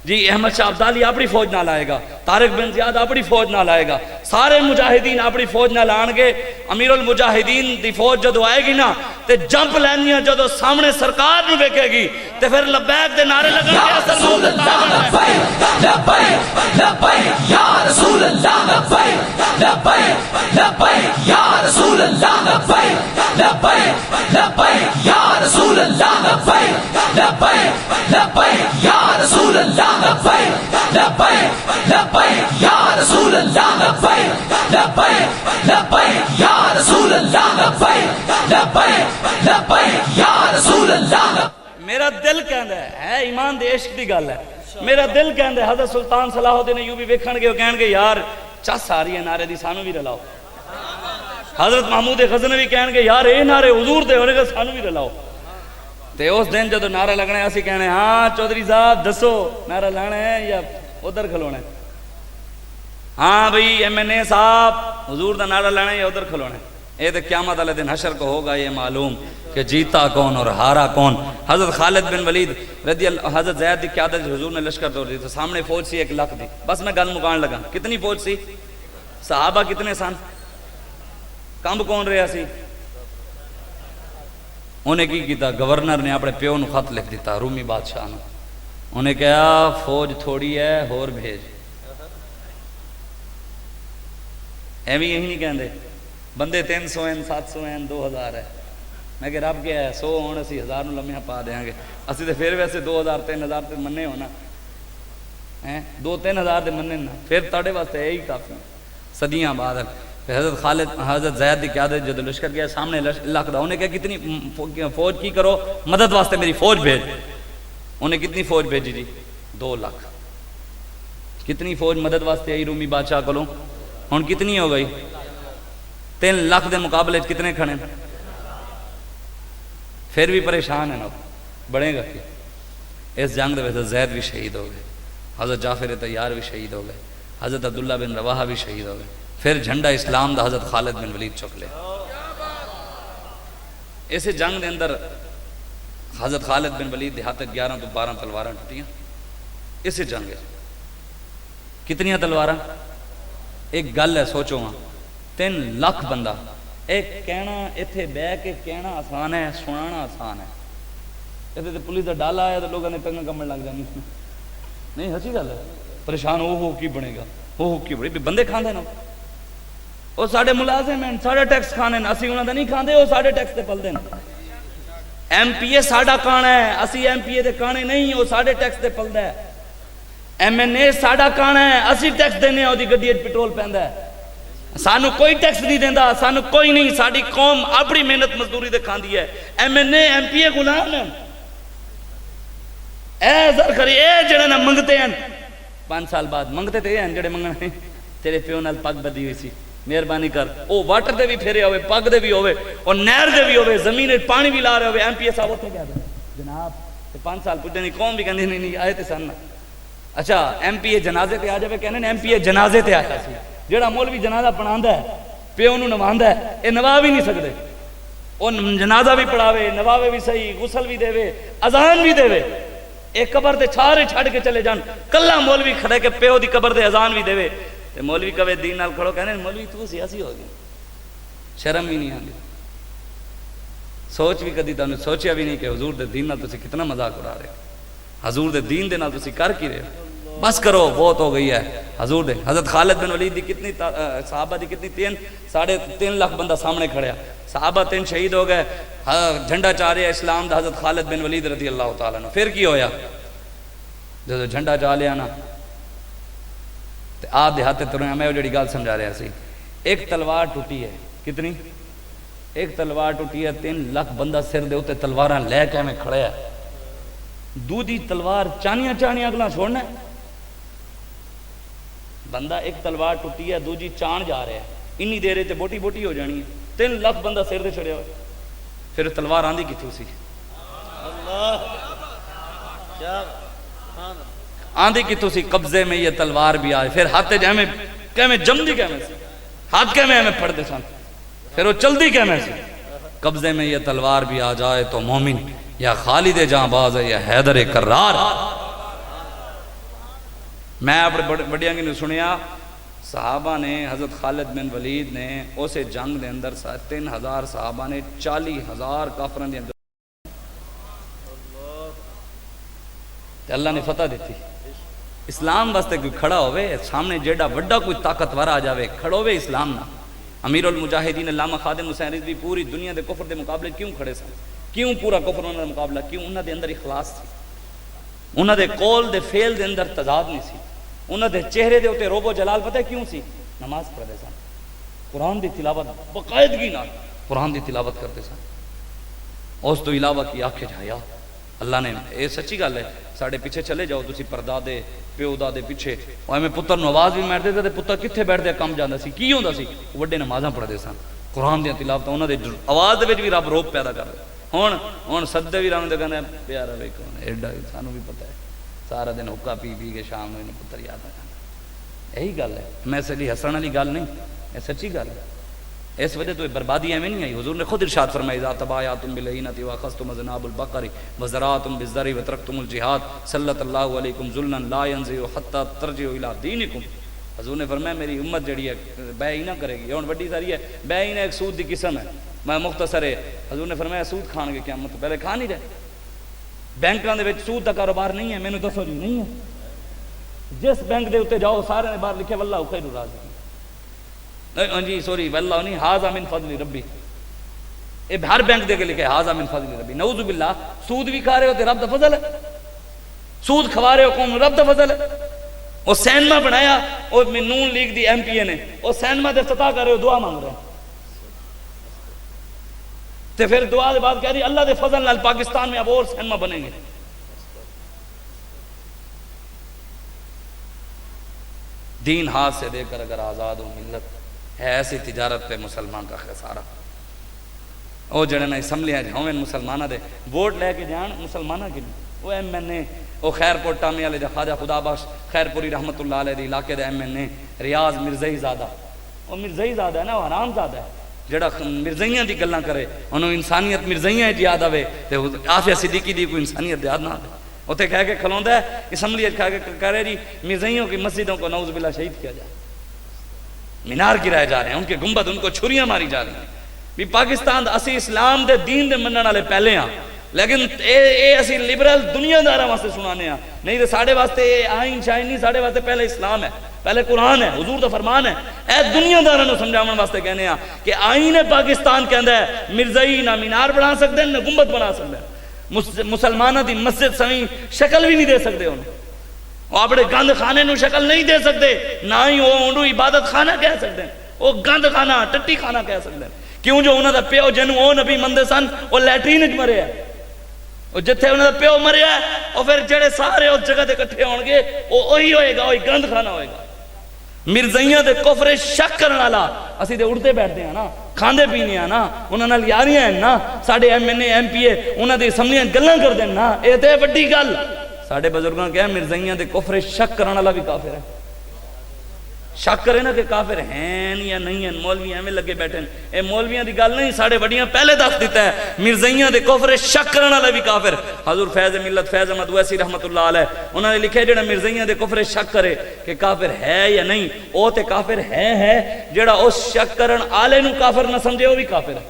جی. احمد شاہ ابدالی اپنی فوج نہ لائے گا. طارق بن زیاد اپنی فوج نہ لائے گا، سارے مجاہدین اپنی فوج نہ لان گے. امیر المجاہدین دی فوج جدو آئے گی نا تے جمپ لینیاں، جدو سامنے سرکار نو ویکھے گی تے پھر لبیک دے نعرے لگن گے. اصل موت لبیک لبیک لبیک یا رسول اللہ، لبیک لبیک لبیک یا رسول اللہ، لبیک لبیک لبیک یا رسول اللہ، لبیک لبیک لبیک یا رسول اللہ، لبیک لبیک لبیک یا رسول اللہ، لبیک لبیک لبیک یا رسول اللہ، لبیک لبیک لبیک یا رسول اللہ. میرا دل کہندا ہے ایمان دے عشق دی گل ہے، میرا دل کہندا ہے حضرت سلطان صلاح الدین ایوبی ویکھن گے، کہن گے یار چس آ رہی ہے نعرے دی، سانو بھی رلاؤ. حضرت محمود غزنوی کہن گے یار اے نعرے حضور دے ہونے گے، سانو بھی رلاؤ. تے اس دن جدو نعرہ لگنا ہے اسی کہنے ہاں چودھری صاحب دسو نعرہ لانا ہے یا ادھر کھلونا ہے؟ ہاں بھئی ایم این اے صاحب حضور دا نعرہ لانا ہے یا ادھر کھلونا ہے؟ اے تے قیامت والے دن حشر کو ہوگا یہ معلوم کہ جیتا کون اور ہارا کون. حضرت خالد بن ولید رضی اللہ، حضرت زید دی قیادت حضور نے لشکر توڑ دی تو سامنے فوج سی 1 لاکھ دی. بس میں گل مکان لگا، کتنی فوج سی؟ صحابہ کتنے سن؟ کمب کون رہا سی؟ انہیں کی کیتا؟ گورنر نے اپنے پیو نو خط لکھ دیتا رومی بادشاہ نے. انہیں کہا فوج تھوڑی ہے ہور بھیج. ایویں یہی نہیں کہندے بندے 300 ہیں 700 ہیں 2000 ہے. میں کہ رب کیا ہے 100 ہون اسی 1000 نو لمحہ پا دیاں گے. اسی تے پھر ویسے 2000 3000 تے مننے ہونا ہیں 2-3000 دے مننے نا، پھر تاڑے واسطے یہی کافی. صدیاں بعد حضرت زید دی قیادت جدو لشکر گیا سامنے لاکھ دا. انہیں کہا کتنی فوج کی کرو مدد واسطے میری فوج بھیج. انہیں کتنی فوج بھیجی جی؟ 2 لاکھ. کتنی فوج مدد واسطے آئی رومی بادشاہ کو؟ ہن کتنی ہو گئی؟ 3 لاکھ دے مقابلے کتنے کھڑے؟ پھر بھی پریشان ہیں نا، بڑھے گا کہ اس جنگ دے وچ زید بھی شہید ہو گئے، حضرت جعفر طیار بھی شہید ہو گئے، حضرت عبداللہ بن رواحہ بھی شہید ہو گئے. پھر جھنڈا اسلام دا حضرت خالد بن ولید چک لے. اس جنگ دے اندر حضرت خالد بن ولید دے ہاتھ 11 تو 12 تلواراں ٹوٹیاں. اس جنگ کتنی تلواراں؟ ایک گل ہے سوچو ہاں 3 لاکھ بندہ. ایک کہنا اتھے بہ کے کہنا آسان ہے، سنانا آسان ہے. اتنے تے پولیس دا ڈالا آیا تو لوگوں نے پنگا کمن لگ جانی. نہیں ہسی گل ہے، پریشان ہو کی بنے گا، ہو کی بڑی بندے کھاندے نا. وہ ساڑھے ملازم ہیں، ساڑھے ٹیکس کھانے ہیں، اسی انہوں نے نہیں کھاندے، وہ ساڑھے ٹیکس تے پل دیں. ایم پی اے ساڑھا کانا ہے، اسی ایم پی اے دے کانے نہیں، وہ ساڑھے ٹیکس تے پل ہے. ایم این اے ساڑھا کانا ہے، اسی ٹیکس دینے ہیں، وہ دی گڈی پیٹرول پہندا ہے. سانو کوئی ٹیکس نہیں دیندا، سانو کوئی نہیں. ساڑھی قوم اپنی محنت مزدوری دے کھاندی ہے. M N A M P A غلام ہیں. اے زرخری اے جڑے نہ منگتے ہیں 5 سال بعد منگتے تے ہیں جڑے منگن ہیں تیرے پیو نال پگ بدی ہوئی سی، مہربانی کر او واٹر دے بھی پھیرے ہوئے، پگ دے بھی ہوئے، اور نہر دے بھی ہوئے، زمین پانی بھی لا رہے ہوئے. ایم پی اے صاحب اتنے کہہ دیں جناب 5 سال پوچھنے نہیں، قوم بھی کہندی نہیں آئے تے سن. اچھا ایم پی اے جنازے تے آ جاوے، کہنے ایم پی اے جنازے تے آیا سی. جیڑا مولوی جنازہ پڑھاندا ہے پیو نو نواندا ہے، اے نوا بھی نہیں سکدے. او جنازہ بھی پڑھاوے، نواوے بھی صحیح، غسل بھی دے، اذان بھی دے. ایک قبر دے چھارے چھڑ کے چلے جان، کلا مولوی کھڑے کے پیو دی قبر دے اذان بھی دے. تے مولوی کہے دین نال کھڑو، کہنے مولوی تو سیاسی ہو گیا، شرم بھی نہیں آندی. سوچ بھی کدی تانوں سوچیا بھی نہیں کہ حضور دے دین نال تسی کتنا مذاق اڑا رہے، حضور دے دین دے نال تسی کر کی رہے. بس کرو، بہت ہو گئی ہے. حضور دے حضرت خالد بن ولید دی کتنی صحابہ دی کتنی 3.5 لاکھ بندہ سامنے کھڑیا. صحابہ 3 شہید ہو گئے، جھنڈا چاہ رہے اسلام دا حضرت خالد بن ولید رضی اللہ تعالیٰ عنہ. پھر کی ہویا جب جھنڈا چاہ لیا نا تے آپ دے ہاتھ تریا. میں وہ جڑی گل سمجھا رہا سی، ایک تلوار ٹوٹی ہے. کتنی؟ ایک تلوار ٹوٹی ہے. 3 لاکھ بندہ سر دے اوتے تلواراں لے کے میں کھڑے ہے. دوسری تلوار چانیاں چانیاں اگلا چھوڑنا ہے. بندہ ایک تلوار ٹوٹی ہے، دوجی چان جا رہا ہے، انی دیر تے بوٹی بوٹی ہو جانی ہے. 3 لاکھ بندہ سر دے چھڑیا ہوئے. پھر تلوار آندھی کتھوں سی؟ آندھی کتھوں سی؟ قبضے میں یہ تلوار بھی آئے. پھر ہاتھ کہمیں جمدی کہمیں سی، ہاتھ کہمیں ہمیں پڑھ دے سن. پھر وہ چلدی کہمیں سی. قبضے میں یہ تلوار بھی آ جائے تو مومن یا خالد جاں باز ہے یا حیدر کرار. میں اپنے بڑیاں کی نے سنیا صحابہ نے حضرت خالد بن ولید نے اسے جنگ دے اندر 3000 صحابہ نے 40,000 کافروں دے اندر تے اللہ نے فتح دیتی. اسلام واسطے کوئی کھڑا ہوئے سامنے جیڑا وڈا کوئی طاقتور آ جاوے کھڑو ہوئے اسلام نہ. امیر المجاہدین علامہ خادم حسین رضوی پوری دنیا دے کفر دے مقابلے کیوں کھڑے سن؟ کیوں پورا کفر انہاں دا مقابلہ؟ کیوں؟ انہاں دے اندر اخلاص سی، انہاں دے قول دے فعل دے اندر تضاد نہیں سی، انہاں دے چہرے دے اوتے روب و جلال پتہ کیوں سی؟ نماز پڑھدے سن، قرآن دی تلاوت باقاعدگی نال قرآن دی تلاوت کرتے سن. اس تو علاوہ کی آکھے جایا اللہ نے اے سچی گل ہے. ساڑھے پیچھے چلے جاؤ تسی پردادے پیو دادے پیچھے میں پتر نو آواز بھی مارتے تھے پتر کتنے بیٹھتے کم جانا سی کی ہوندا سی وڈے نمازاں پڑھتے سن قرآن دیا تلاوت انہوں نے آواز دے بھی رب روب پیدا کر دے. ہن سدے بھی رب دے کہنے پیارا ویکھو ایڈا سانوں بھی پتہ ہے سارا دن حکا پی پی کے شام نو پتر یاد آ جانا. یہی گل ہے، میں اس لیے ہسن والی گل نہیں، یہ سچی گل ہے. اس وجہ تو بربادی ایویں نہیں آئی. حضور نے خود ارشاد فرمایا اذا تبایعتم بالعینۃ واخذتم اذناب البقر وزرعتم بالزرع وترکتم الجہاد سلط اللہ علیکم ذلا لا ينزع حتى ترجعوا الى دینکم. حضور نے فرمایا میری امت جڑی ہے بے ہی نہ کرے گی. ہن وڈی ساری ہے بے ہی نہ ایک سود دی قسم ہے. میں مختصر ہے حضور نے فرمایا سود کھان گے قیامت تو پہلے کھا نہیں رہے. بینکاں دے وچ سود دا کاروبار نہیں ہے، مینوں دسو جی نہیں ہے. جس بینک دے اوتے جاؤ سارے نے باہر لکھے واللہ خیر الرازقین. جی سوری واللہ نہیں ہاذا من فضل ربی. اے ہر بینک دے کے لکھے ہاذا من فضل ربی. نعوذ باللہ سود بھی کھا رہے ہو تے رب دا فضل ہے. سود کھوا رہے ہو قوم رب دا فضل ہے. وہ سینما بنایا وہ نون لیگ دی ایم پی اے نے وہ سینما دے افتتاح کر رہے ہو دعا مانگ رہے ہیں تے پھر دعا دے بعد کہہ رہی اللہ دے فضل نال پاکستان میں اب اور سینما بنیں گے. دین ہاتھ سے دے کر اگر آزاد ہو ملت ہے ایسی تجارت پہ مسلمان کا خسارہ. وہ جڑے نا اسمبلیاں ہوئے مسلمانہ دے ووٹ لے کے جان مسلمانہ کی وہ ایم این اے وہ خیر پور ٹامی والے دا خواجہ خدا بخش خیر پوری رحمت اللہ علیہ دی علاقے دے ایم این اے ریاض مرزائی زادہ. وہ مرزائی زادہ ہے نا وہ حرام زادہ ہے جڑا مرزائیاں دی گلاں کرے انہوں انسانیت مرزائیاں یاد آوے تے عافیہ صدیقی دی کوئی انسانیت یاد نہ آوے. اتنے کہہ کے کھلوندا ہے اسمبلی کہہ کے کہہ رہے جی مرزائیوں کی مسجدوں کو نعوذ باللہ شہید کیا جائے، مینار گرائے جا رہے ہیں، ان کے گنبد ان کو چھریاں ماری جا رہی ہیں. بھی پاکستان اسی اسلام دے دین دے منن والے پہلے ہاں لیکن اے اسی لبرل دنیا داراں واسطے سنانے ہاں. نہیں تے ساڈے واسطے آئین شائن نہیں، ساڈے واسطے پہلے اسلام ہے، پہلے قرآن ہے، حضور دا فرمان ہے. اے دنیا داراں نوں سمجھاون واسطے کہنے ہاں کہ آئین پاکستان کہندا ہے مرزائی نہ مینار بنا سکدے نہ گنبد بنا سکدے. مسلمانوں دی مسجد سویں شکل بھی نہیں دے سکتے انہوں. وہ اپنے گند خانے نو شکل نہیں دے سکتے، نہ ہی وہ انہوں عبادت خانہ کہہ سکتے ہیں، وہ گند خانہ ٹٹی خانہ کہہ سکتے ہیں. کیوں جو انہوں دا پیو جنوں وہ نبی مندے سن وہ لیٹرین وچ مرے ہے، وہ جتھے انہوں دا پیو مرے ہے وہ پھر جڑے سارے اس جگہ تے اکٹھے ہون گے وہ وہی ہوئے گا، وہی گند خانہ ہوئے گا. مرزائیاں دے کفر شک کرن والا اسی تے اڑتے بیٹھتے ہیں نا، کھاندے پینے ہیں نا، انہاں نال یاریاں ہیں نا، ساڈے M N A M P A انہاں دی اسمبلیاں گلاں کردے ہیں نا. اے تے وڈی گل ساڈے بزرگاں کہا مرزائیاں دے کفر شک کرن والا بھی کافر ہے. شک کرے نا کہ کافر ہیں یا نہیں ہیں، مولوی ایویں لگے بیٹھے ہیں. اے مولویاں دی گل نہیں، ساڈے وڈیاں پہلے دس دیتا ہے مرزائیاں دے کفر شک کرن والا بھی کافر. حضور فیض ملت فیض احمد اویسی رحمت اللہ علیہ انہوں نے لکھے جڑا مرزائیاں دے کفر شک کرے کہ کافر ہے یا نہیں، او تے کافر ہے جڑا اس شک کرن والے نو کافر نہ سمجھے وہ بھی کافر ہے.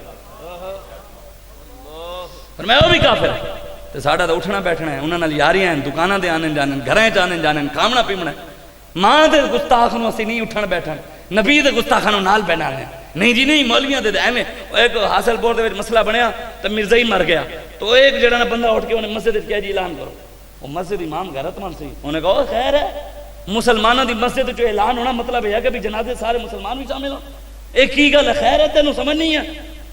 فرمایا وہ بھی کافر ہے. تے ساڈا تے اٹھنا بیٹھنا ہے، انہاں نال یاریاں ہیں، دکاناں تے آنے جانے، گھراں تے آنے جانے، کھاونا پیونا. ماں دے گستاخ نو اسی نہیں اٹھن بیٹھن، نبی دے گستاخاں نو نال بہنا ہے. نہیں جی نہیں، مولویاں دے ایویں. ایک حاصل پور دے وچ مسئلہ بنیا تے مرزائی مر گیا تو ایک جڑا نا بندہ اٹھ کے انہیں مسجد وچ کہیا جی اعلان کرو. وہ مسجد امام غیرت مند سی، انہیں کہا خیر ہے مسلمانوں دی مسجد وچ اعلان ہونا مطلب ہے کہ بھی جنازے سارے مسلمان بھی شامل ہوں. ایک کی گل ہے خیر ہے تینوں سمجھ نہیں ہے.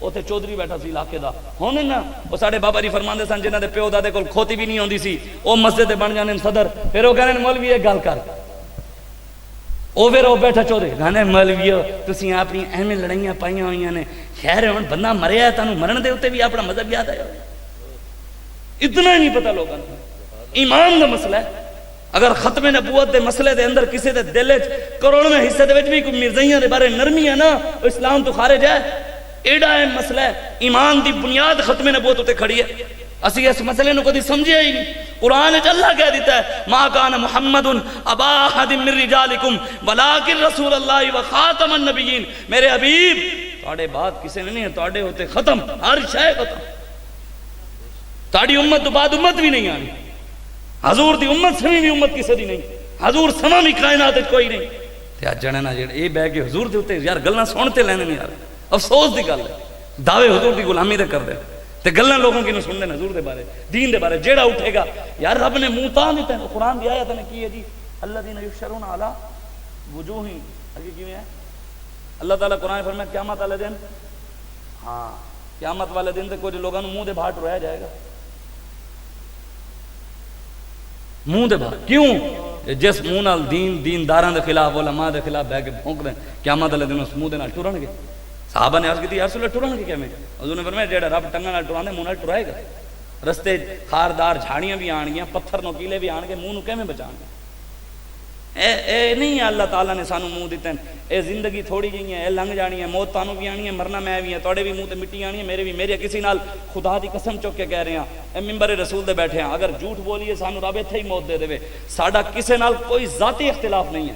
اتنے چودھری بیٹھا سی علاقے دا ہونے نا، وہ ساڈے بابا جی فرماندے سن جنہاں دے پیو دادے کول کھوتی بھی نہیں ہوندی سی وہ مسجد دے بن جانے صدر. پھر وہ کہنے مولوی ایک گل کر، وہ پھر وہ بیٹھا چودھری کہنے مولویو تسی اپنی ایویں لڑائیاں پائیاں ہوئیاں نے، خیر ہن بندہ مریا ہے تانوں مرن دے اوتے بھی اپنا مذہب یاد آیا. اتنا ہی نہیں پتہ لوگاں نوں ایمان دا مسئلہ ہے. اگر ختم نبوت دے مسئلے دے اندر کسی دے دل وچ کروڑویں حصے دے وچ بھی کوئی مرزائیاں دے بارے نرمی ہے نا، وہ اسلام تو خارج ہے. ایڈا اہم مسئلہ ہے، ایمان دی بنیاد ختم نبوت تے کھڑی ہے. اسی اس مسئلے نو کدی سمجھیا ہی نہیں. قرآن اللہ کہہ دیتا ہے ما کان محمد ابا احد من رجالکم ولکن رسول اللہ وخاتم النبیین، میرے حبیب تواڈے بعد کسے نے نہیں ہے، تواڈے ہوتے ختم، ہر شے ختم، تواڈی امت تو بعد امت بھی نہیں آنی، حضور دی امت سمیں بھی امت کسے دی نہیں، حضور سما بھی کائنات وچ کوئی نہیں۔ تے اج جنے نا جڑے اے بہ کے حضور دے اوتے یار گلاں سنتے لیندے نے یار، افسوس دی گل ہے، دعوے حضور دی غلامی تے کردے تے گلاں لوگوں کی نو سن دے حضور دے بارے، دین دے بارے، جیڑا اٹھے گا یار رب نے منہ تاں دیتا ہے، قرآن دی آیت نے کی ہے جی الذین یحشرون علی وجوہ، اگے کیویں ہے اللہ تعالیٰ قرآن فرمایا قیامت والے دن، ہاں قیامت والے دن تے کچھ لوگاں نو منہ دے بھاٹ رویا جائے گا، منہ دے بھاٹ کیوں؟ جس منہ نال دینداراں دے خلاف علماء دے خلاف بہ کے بھونک دے قیامت والے دن اس منہ دے نال ٹرن گے۔ صحابہ نے عرض کی یا رسول اللہ ٹرن گے کیویں؟ حضور نے فرمایا جیڑا رب ٹنگاں نال ٹراندے منہ نال ٹرائے گا، رستے خاردار جھاڑیاں بھی آن گیاں، پتھر نوکیلے بھی آن گے، منہ نو کیویں بچان گے؟ اے نہیں اللہ تعالیٰ نے سانو منہ دیتے ہیں، اے زندگی تھوڑی جی ہے، اے لنگ جانی ہے، موت تانوں بھی آنی ہے، مرنا میں بھی ہے، توڑے بھی منہ تے مٹی آنی ہے، میرے بھی، میرے کسی نال خدا دی قسم چک کے کہہ رہے ہیں، اے ممبر رسول دے بیٹھے ہیں، اگر جھوٹ بولیے سانو رب ایتھے ہی موت دے دے، ساڈا کسے نال کوئی ذاتی اختلاف نہیں ہے،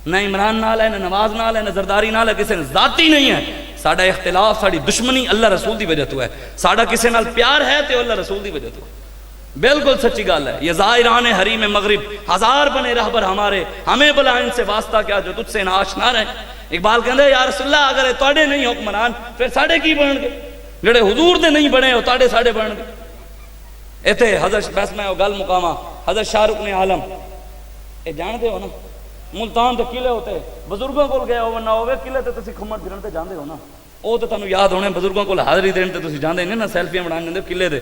نہ عمران نال ہے، نہ نواز نال ہے، نہ زرداری نال ہے، کسے ذاتی نہیں ہے، ساڈا اختلاف ساڈی دشمنی اللہ رسول دی وجہ تو ہے، ساڈا کسے نال پیار ہے تے اللہ رسول دی وجہ تو ہے، بالکل سچی گل ہے۔ یہ زائران حریم مغرب ہزار بنے رہبر ہمارے، ہمیں بلا ان سے واسطہ کیا جو تجھ سے ناآشنا رہے۔ اقبال کہندے یا رسول اللہ اگر تواڈے نہیں حکمران پھر ساڈے کی بنن گے، جڑے حضور دے نہیں بنے او تواڈے ساڈے بنن گے۔ ایتھے حضرت بس میں گل مقاما حضرت شاہ رخ نے عالم اے جاندے ہو نا، ملتان تے قلعے ہوتے بزرگوں کول گئے ہو نہ ہوے قلعے تے تسی گھومن پھرن تے جاندے ہو نا، او تے تانوں یاد ہونے بزرگوں کول حاضری دین تے تسی جاندے نہیں نا، سیلفیاں بنان جاندے قلعے دے،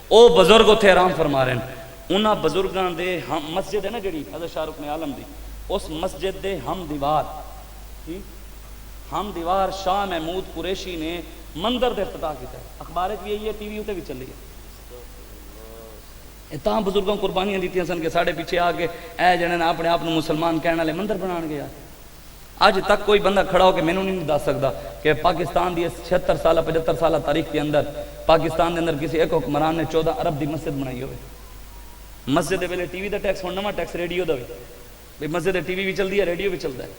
او بزرگ اتنے آرام فرما رہے ہیں، انہاں بزرگاں دے ہم مسجد ہے نا جڑی حضرت شاہ رخ نے عالم دی، اس مسجد دے ہم دیوار شاہ محمود قریشی نے مندر دے افتتاح کیتا ہے، اخبار بھی یہی ہے، ٹی وی تے بھی چلی ہے، تاں بزرگوں قربانیاں دیتیاں سن کہ ساڑھے پیچھے آ کے اے جنہیں اپنے آپ مسلمان کہنے والے مندر بنان گے یار۔ آج تک کوئی بندہ کھڑا ہو کے میں نہیں دس سکتا کہ پاکستان دی 76 سالہ 75 سالہ تاریخ کے اندر پاکستان دے اندر کسی ایک حکمران نے 14 ارب دی مسجد بنائی ہوئے۔ مسجد دے ویلے ٹی وی دا ٹیکس ہن نواں ٹیکس ریڈیو دا وی مسجد دے ٹی وی بھی چلدی ہے، ریڈیو بھی چلدا ہے۔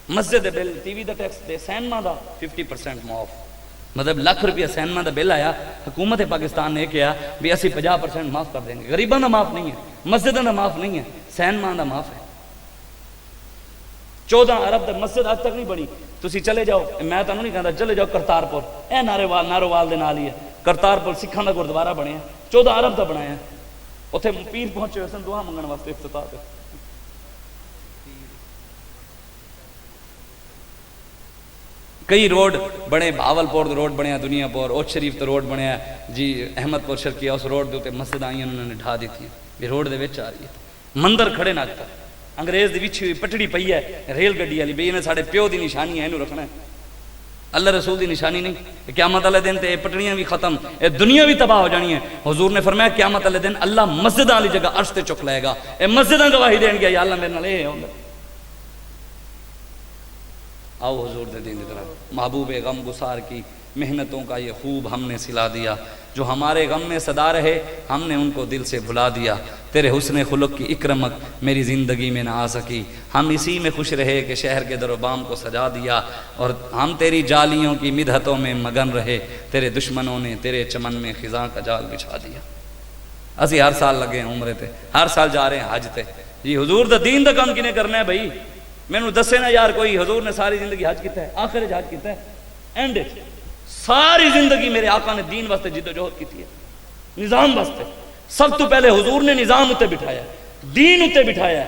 مسجد دے بل ٹی وی دا ٹیکس دے سینما دا 50% معاف، مطلب ₹1,00,000 سینما دا بل آیا، حکومت پاکستان نے کہا بھی اسی 50% معاف کر دیں گے، غریباں دا معاف نہیں ہے، مسجداں دا معاف نہیں ہے، سینما دا معاف ہے۔ 14 ارب دا مسجد آج تک نہیں بنی، تسی چلے جاؤ، میں تانوں نہیں کہندا چلے جاؤ کرتارپور، اے ناروال دے نال ہی ہے، کرتارپور سکھاں دا گردوارہ بنیا 14 ارب دا بنایا، اوتھے پیر پہنچے ہوئے سن دعا منگن واسطے افتتاح تے۔ کئی روڈ بنے، بہاولپور روڈ بنیا، دنیا پور، اوچھ شریف تو روڈ بنیا جی، احمد پور شرقیہ اس روڈ دے اوتے مسجد آئیں انہوں نے ڈھا دیتی ہیں، یہ روڈ دے وچ آ رہی ہے، مندر کھڑے نہ تک انگریز دی وچھی ہوئی پٹڑی پئی ہے ریل گڈی والی، بھئی انہیں ساڈے پیو دی نشانی ہے، اینوں رکھنا ہے، اللہ رسول دی نشانی نہیں۔ قیامت والے دن تے پٹڑیاں بھی ختم، اے دنیا بھی تباہ ہو جانی ہے۔ حضور نے فرمایا قیامت والے دن اللہ مسجداں والی جگہ عرش تے چک لائے گا، اے مسجداں گواہی دین گیا یا اللہ میرے نال اے ہوندا۔ آؤ حضور دے دین دی طرف، محبوب غم گسار کی محنتوں کا یہ خوب ہم نے سلا دیا، جو ہمارے غم میں صدا رہے ہم نے ان کو دل سے بھلا دیا، تیرے حسن خلق کی اکرمت میری زندگی میں نہ آ سکی، ہم اسی میں خوش رہے کہ شہر کے در و بام کو سجا دیا، اور ہم تیری جالیوں کی مدحتوں میں مگن رہے، تیرے دشمنوں نے تیرے چمن میں خزاں کا جال بچھا دیا۔ اسی ہر سال لگے ہیں عمرے تے، ہر سال جا رہے ہیں حج تے، جی حضور دا دین دا کام کنے کرنا ہے بھائی، میں نے دسے نا یار کوئی حضور نے ساری زندگی حج کیتا ہے، آخر حج کیتا ہے، اینڈ ساری زندگی میرے آقا نے دین واسطے جد و جہد کی ہے، نظام واسطے۔ سب تو پہلے حضور نے نظام اتے بٹھایا، دین اتے بٹھایا،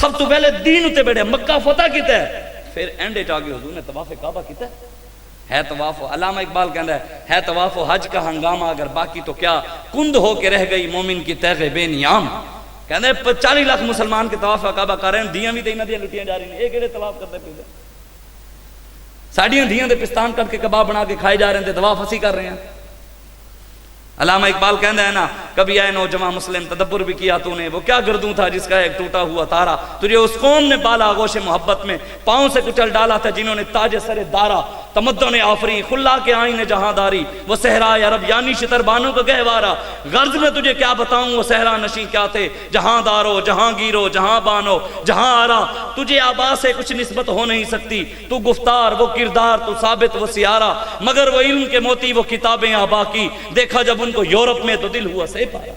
سب تو پہلے دین اتے بیٹھے، مکہ فتح کیتا ہے، پھر اینڈ آ کے حضور نے طواف کعبہ کیتا ہے طواف، علامہ اقبال کہندا ہے طواف و حج کا ہنگامہ اگر باقی تو کیا، کند ہو کے رہ گئی مومن کی تیغ بے نیام۔ کہندے 40 لاکھ مسلمان کے طواف کعبہ کر رہے ہیں، دیاں بھی تے انہاں دیاں لٹیاں جا رہی ہیں، یہ کہڑے طواف کرتے پھر ساڑیاں دیاں دے پستان کٹ کے کباب بنا کے کھائے جا رہے ہیں، طواف اسی کر رہے ہیں۔ علامہ اقبال کہندا ہے نا، کبھی آئے نوجوان مسلم تدبر بھی کیا تو نے، وہ کیا گردوں تھا جس کا ایک ٹوٹا ہوا تارا، تجھے اس قوم نے پالا آغوش محبت میں، پاؤں سے کچل ڈالا تھا جنہوں نے تاج سر دارا، تمدن آفری، خلا کے آئین جہاں داری، وہ صحرا عرب یعنی شتربانوں کا گہوارہ، غرض میں تجھے کیا بتاؤں وہ صحرا نشیں کیا تھے، جہاں دارو جہاں گیرو جہاں بانو جہاں آرا، تجھے آبا سے کچھ نسبت ہو نہیں سکتی، تو گفتار وہ کردار تو ثابت وہ سیارہ، مگر وہ علم کے موتی وہ کتابیں آبا کی، دیکھا جب ان کو یورپ میں تو دل ہوا سے پارا۔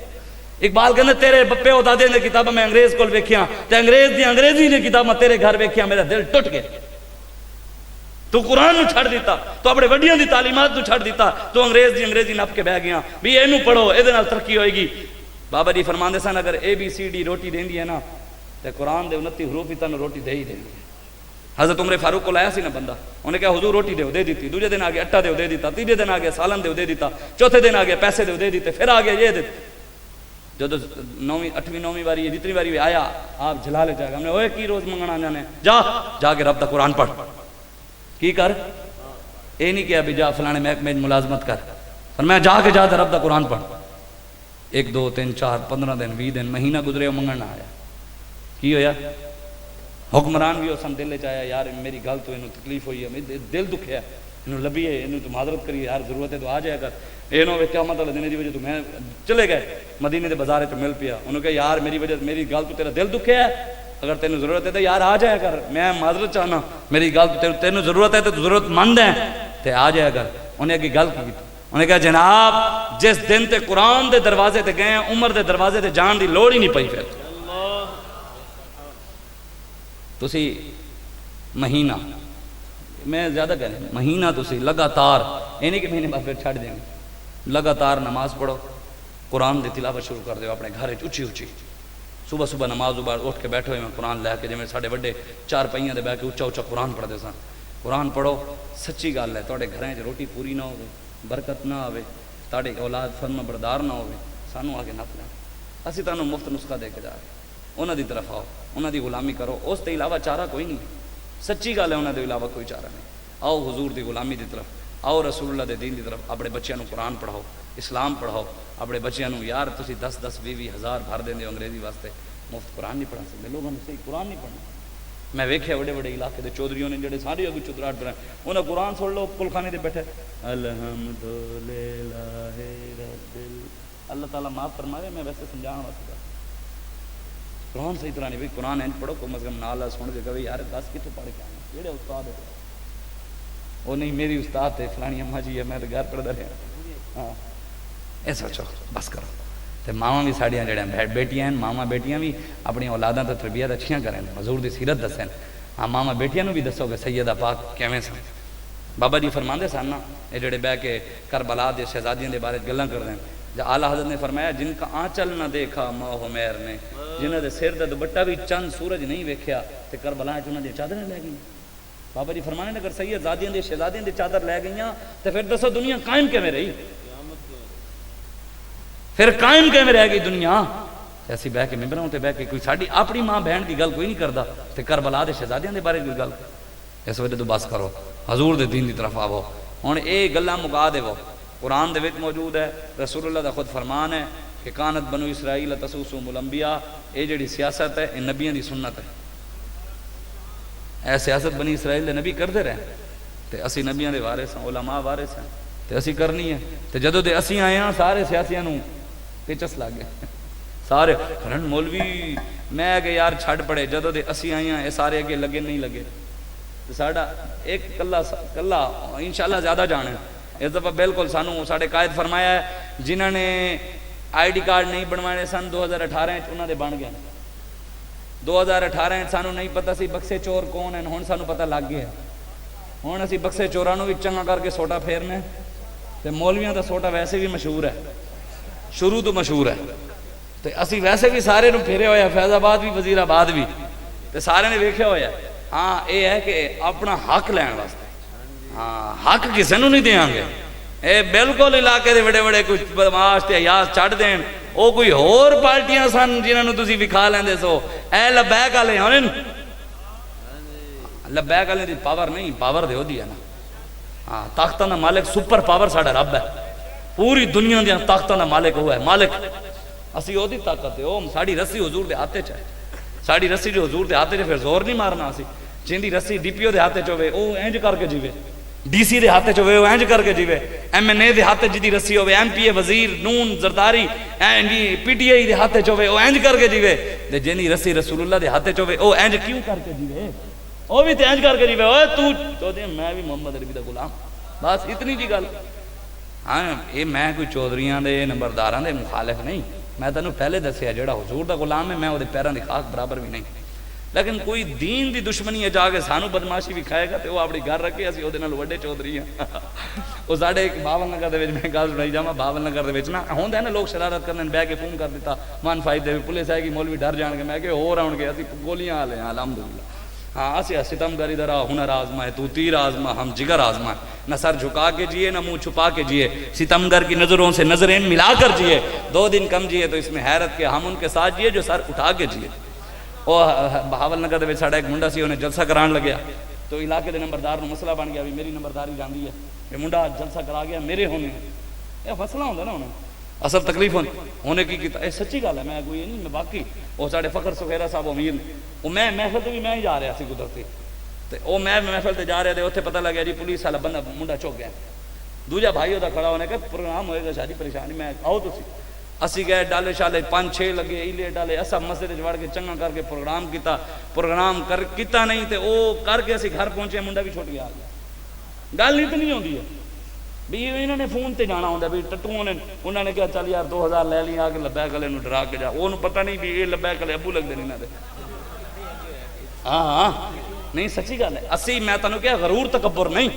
اقبال کہنے تیرے بپے و دادے نے کتابیں میں انگریز کو ویکھیاں تے انگریز دی انگریزی نے کتابیں تیرے گھر ویکھیاں، میرا دل ٹوٹ گیا۔ تو قرآن نو چھڑ دیتا، تو اپنے وڈیاں دی تعلیمات نو چھڑ دیتا، تو انگریز دی انگریزی نپ کے بہ گیا بھی اینو پڑھو اے نال ترقی ہوئے گی۔ بابا جی فرماندے سن اگر ABCD روٹی دیندی ہے نا تے قرآن دے 29 حروف ہی تانوں روٹی دے ہی دیندی ہے۔ حضرت عمر فاروق کو لایا سی نا بندہ، انہیں کہا حضور روٹی دیو، دے دیتی، دوسرے دن آ گیا اٹا دیو، دے دیتا، تیسرے دن آ گیا سالن دیو، دے دیتا، چوتھے دن آ گیا پیسے دیو، دے دیتے، پھر آ گیا یہ دے۔ جب 9ویں 8ویں 9ویں باری جتنی باری آیا آپ جلا لے جائے گا، ہم نے اوے کی روز منگنا جانے، جا کے رب دا قرآن پڑھ، کی کر، اے نہیں کیا بھی جا فلانے محکمے ملازمت کر، فرمایا جا کے جا رب دا قرآن پڑھ۔ 1 2 3 4 15 دن 20 دن مہینہ گزرے وہ منگنا آیا، کی ہویا؟ حکمران بھی اسن دل چاہیا یار میری گل تو انہوں تکلیف ہوئی ہے، میرے دل دکھیا ہے، انہوں لبی ہے، انہوں تو معذرت کری، یار ضرورت ہے تو آ جائے کر، انہوں نے قیامت والے دن دی وجہ تو میں چلے گئے مدینے دے بازار چ مل پیا، انہوں کہا یار میری وجہ میری گل تو تیرا دل دکھیا ہے، اگر تینوں ضرورت ہے تو یار آ جائے کر، میں معذرت چاہنا میری گل تو تینوں ضرورت ہے تو ضرورت مند ہے تے آ جائے کر۔ انہیں اگے گل کی، انہوں نے کہا جناب جس دن تے قرآن دے دروازے تے گئے عمر دے دروازے تے جان دی لوڑ ہی نہیں پئی، پھر تسی مہینہ میں زیادہ کہہ رہا ہوں مہینہ تسی لگاتار یہ نہیں کہ مہینے بعد پھر چھڑ دیں، لگاتار نماز پڑھو، قرآن دی تلاوت شروع کر دیو اپنے گھر اچھی اچھی، صبح صبح نماز اٹھ کے بیٹھے ہوئے میں قرآن لے کے، جی ساڈے بڑے 4 پہیاں دے بہ کے اچا اچا قرآن پڑھتے سن۔ قرآن پڑھو، سچی گل ہے تواڈے گھراں وچ روٹی پوری نہ ہوے، برکت نہ آوے، تواڈی اولاد فرما بردار نہ ہوے، سانوں آ کے نپ لیں، اسی تانوں مفت نسخہ دے کے جا رہے، انہاں دی طرف آؤ، انہاں دی غلامی کرو، اس تے علاوہ چارہ کوئی نہیں، سچی گل ہے انہاں دے علاوہ کوئی چارہ نہیں۔ آؤ حضور دی غلامی دی طرف، آؤ رسول اللہ دے دین دی طرف، اپنے بچیاں نوں قرآن پڑھاؤ، اسلام پڑھاؤ، اپنے بچیاں نوں یار تسی 10 20 ہزار بھر دیندے انگریزی واسطے، مفت قرآن نہیں پڑھا سکتے، لوگوں نے صحیح قرآن نہیں پڑھنا۔ میں ویکھیا بڑے بڑے علاقے دے چودھریوں نے جڑے سارے اگے چودراہٹ پڑھا، انہاں قرآن سن لو کلخانے دے بیٹھے الحمدللہ رب اللہ تعالیٰ معاف فرمائے، میں ویسے سمجھانا واسطے قرآن صحیح طرح نہیں بھائی، قرآن اینج پڑھو کم از کم نال سن کے کہ یار 10 کتوں پڑھ کے آنا، جڑے استاد ہے وہ نہیں میری استاد ہے فلانی اماں جی ہے، میں تو گھر پڑھتا رہا۔ ہاں اے سوچو بس کرو، تے ماواں بھی ساڑیاں جڑیاں بیٹیاں ہیں، ماواں بیٹیاں بھی اپنی اولاداں تے تربیت اچھیاں کریں، حضور دی سیرت دسیں، ہاں ماواں بیٹیاں نوں بھی دسو کہ سیدہ پاک کیویں سن۔ بابا جی فرماندے سن نا اے جڑے بہ کے کربلا دے شہزادیاں دے بارے گلاں کردے ہیں، جب اعلیٰ حضرت نے فرمایا جن کا آنچل نہ دیکھا ماہ حمیر نے، جنہاں دے سر دا دوپٹہ بھی چند سورج نہیں ویکھیا تے کربلا وچ انہاں دی چادریں لے گئیں۔ بابا جی فرمانے اگر سید زادیاں دے شہزادیاں دی چادر لے گئیاں تے پھر دسو دنیا قائم کیویں رہی، پھر قائم کیویں رہ گئی دنیا؟ ایسی بہ کے ممبراں تے بہ کے کوئی ساڈی اپنی ماں بہن دی گل کوئی نہیں کردا تے کربلا دے شہزادیاں دے بارے کوئی گل، اس وجہ تو بس کرو، حضور دے دین دی طرف آو۔ ہن اے گلاں مکا دیو، قرآن دے وچ موجود ہے، رسول اللہ دا خود فرمان ہے کہ کانت بنو اسرائیل تسوسهم الانبیاء، اے جڑی سیاست ہے اے نبیاں دی سنت ہے، اے سیاست بنی اسرائیل دے نبی کرتے رہے تے اسی نبیاں دے وارث ہیں، علماء وارث ہیں تے اسی کرنی ہے، تے جدوں دے اسی آئے ہاں سارے سیاسیاں نوں پیچس لگ گئے، سارے کرن مولوی میں کہ یار چھڈ پڑے، جدوں دے اسی آئے ہاں اے سارے اگے لگے نہیں لگے، تے ساڈا ایک کلا انشاءاللہ زیادہ جانے اس دفعہ بالکل سانوں ساڈے قائد فرمایا ہے جنہاں نے آئی ڈی کارڈ نہیں بنوانے سن 2018 انہاں دے بن گئے، 2018 سانوں نہیں پتہ سی بکسے چور کون ہیں، ہن سانوں پتہ لگ گیا، ہن اسی بکسے چوراں نوں بھی چنگا کر کے سوٹا پھیرنے، تے مولویاں دا سوٹا ویسے بھی مشہور ہے، شروع تو مشہور ہے، تے اسی ویسے بھی سارے نوں پھیرے ہوئے، فیض آباد بھی وزیر آباد بھی، تے سارے نے ویکھیا ہویا، ہاں اے ہے کہ اپنا حق لین واسطے، ہاں حق کسے نوں نہیں دیاں گے، اے بالکل علاقے دے بڑے بڑے کچھ بدماش تے عیاض چڑھ دین، او کوئی ہور پارٹیاں سن جنہاں نوں تسی وکھا لیندے سو، اے لبیک والے ہن لبیک والے دی پاور نہیں، پاور دے دی ہے نا، ہاں طاقتاں دا مالک سپر پاور ساڈا رب ہے، پوری دنیا دیاں طاقتاں دا مالک وہ ہے، مالک اسی او دی طاقت ہے، او ساڈی رسی حضور دے ہاتھ وچ ہے، ساڈی رسی جو حضور دے ہاتھ وچ پھر زور نہیں مارنا، اسی جیندی رسی ڈی پی او دے ہاتھ وچ ہوے او انج کر کے جیوے، ڈی سی دے ہاتھ چوے وہ اینج کر کے جیوے، ایم این اے دے ہاتھ جدی رسی ہوئے، ایم پی اے وزیر نون زرداری پی ٹی آئی دے ہاتھ چوے وہ اینج کر کے جیوے، تے جنی رسی رسول اللہ دے ہاتھ چوے وہ اینج کیوں کر کے جیوے، وہ بھی تے اینج کر کے جیوے، اوے تو دے میں بھی محمد عربی دا غلام، بس اتنی جی گل۔ ہاں یہ میں کوئی چودھریاں دے نمبرداراں دے مخالف نہیں، میں تینوں پہلے دسیا جڑا حضور دا غلام ہے میں وہ دے پیراں دی خاک برابر بھی نہیں، لیکن کوئی دین دی دشمنی ہے جا کے سانو بدماشی بھی کھائے گا تے وہ اپنی گھر رکھے اسی وہ نال وڈے چودھری ہیں۔ وہ ساڈے ایک باول نگر دے وچ میں گل سنائی جاواں، باول نگر دے وچ نا ہوندا ہے نا لوگ شرارت کرنے بہ کے فون کر دیتا 15 دے پولیس آئے گی مولوی ڈر جان کے، میں کہ ہور آن گے اسی گولیاں والے ہیں الحمدللہ۔ ہاں اسی ستم گری درا ہنر آزما ہے، تو تیر آزما ہم جگر آزما، نہ سر جھکا کے جیے نہ منہ چھپا کے جیے، ستمگر کی نظروں سے نظریں ملا کر جیے، 2 دن کم جیے تو اس میں حیرت کے ہم ان کے ساتھ جیے جو سر اٹھا کے جیے۔ وہ بہاول نگر دے وچ ساڈا ایک منڈا سی انہیں جلسہ کران لگیا تو علاقے دے نمبردار نو مسئلہ بن گیا بھی میری نمبرداری جاندی ہے، یہ منڈا جلسہ کرا گیا میرے ہونے، یہ مسئلہ ہوندا نا انہیں اصل تکلیف ہونے کی کیتا، یہ سچی گل ہے، میں کوئی نہیں، میں باقی وہ ساڈے فخر سخیرہ صاحب امیر نے، وہ میں محفل تے بھی میں ہی جا رہا سی قدرتی، تے وہ میں محفل تے جا رہا تے اوتھے پتہ لگیا جی پولیس والا بندہ منڈا چوک گیا، دوجا بھائی دا کھڑا ہونے کہ پروگرام ہوئے گا شادی پریشانی، میں آؤ تسی، اسی گئے ڈالے شالے 5-6 لگے ایلے ڈالے، اسا مسجد وڑ کے چنگا کر کے پروگرام کیتا نہیں تے او کر کے اسی گھر پہنچے منڈا بھی چھوٹ گیا، گل نہیں تو نہیں ہوندی ہے بھی انہوں نے فون تے جانا ہوتا بھی ٹٹو انہوں نے کہا چل یار 2000 لے لی آ کے لبیک والے ڈرا کے جا، وہ پتہ نہیں بھی یہ لبیک والے ابو لگتے نہیں ہاں نہیں سچی گل ہے، اسی میں تینوں کہا غرور تکبر نہیں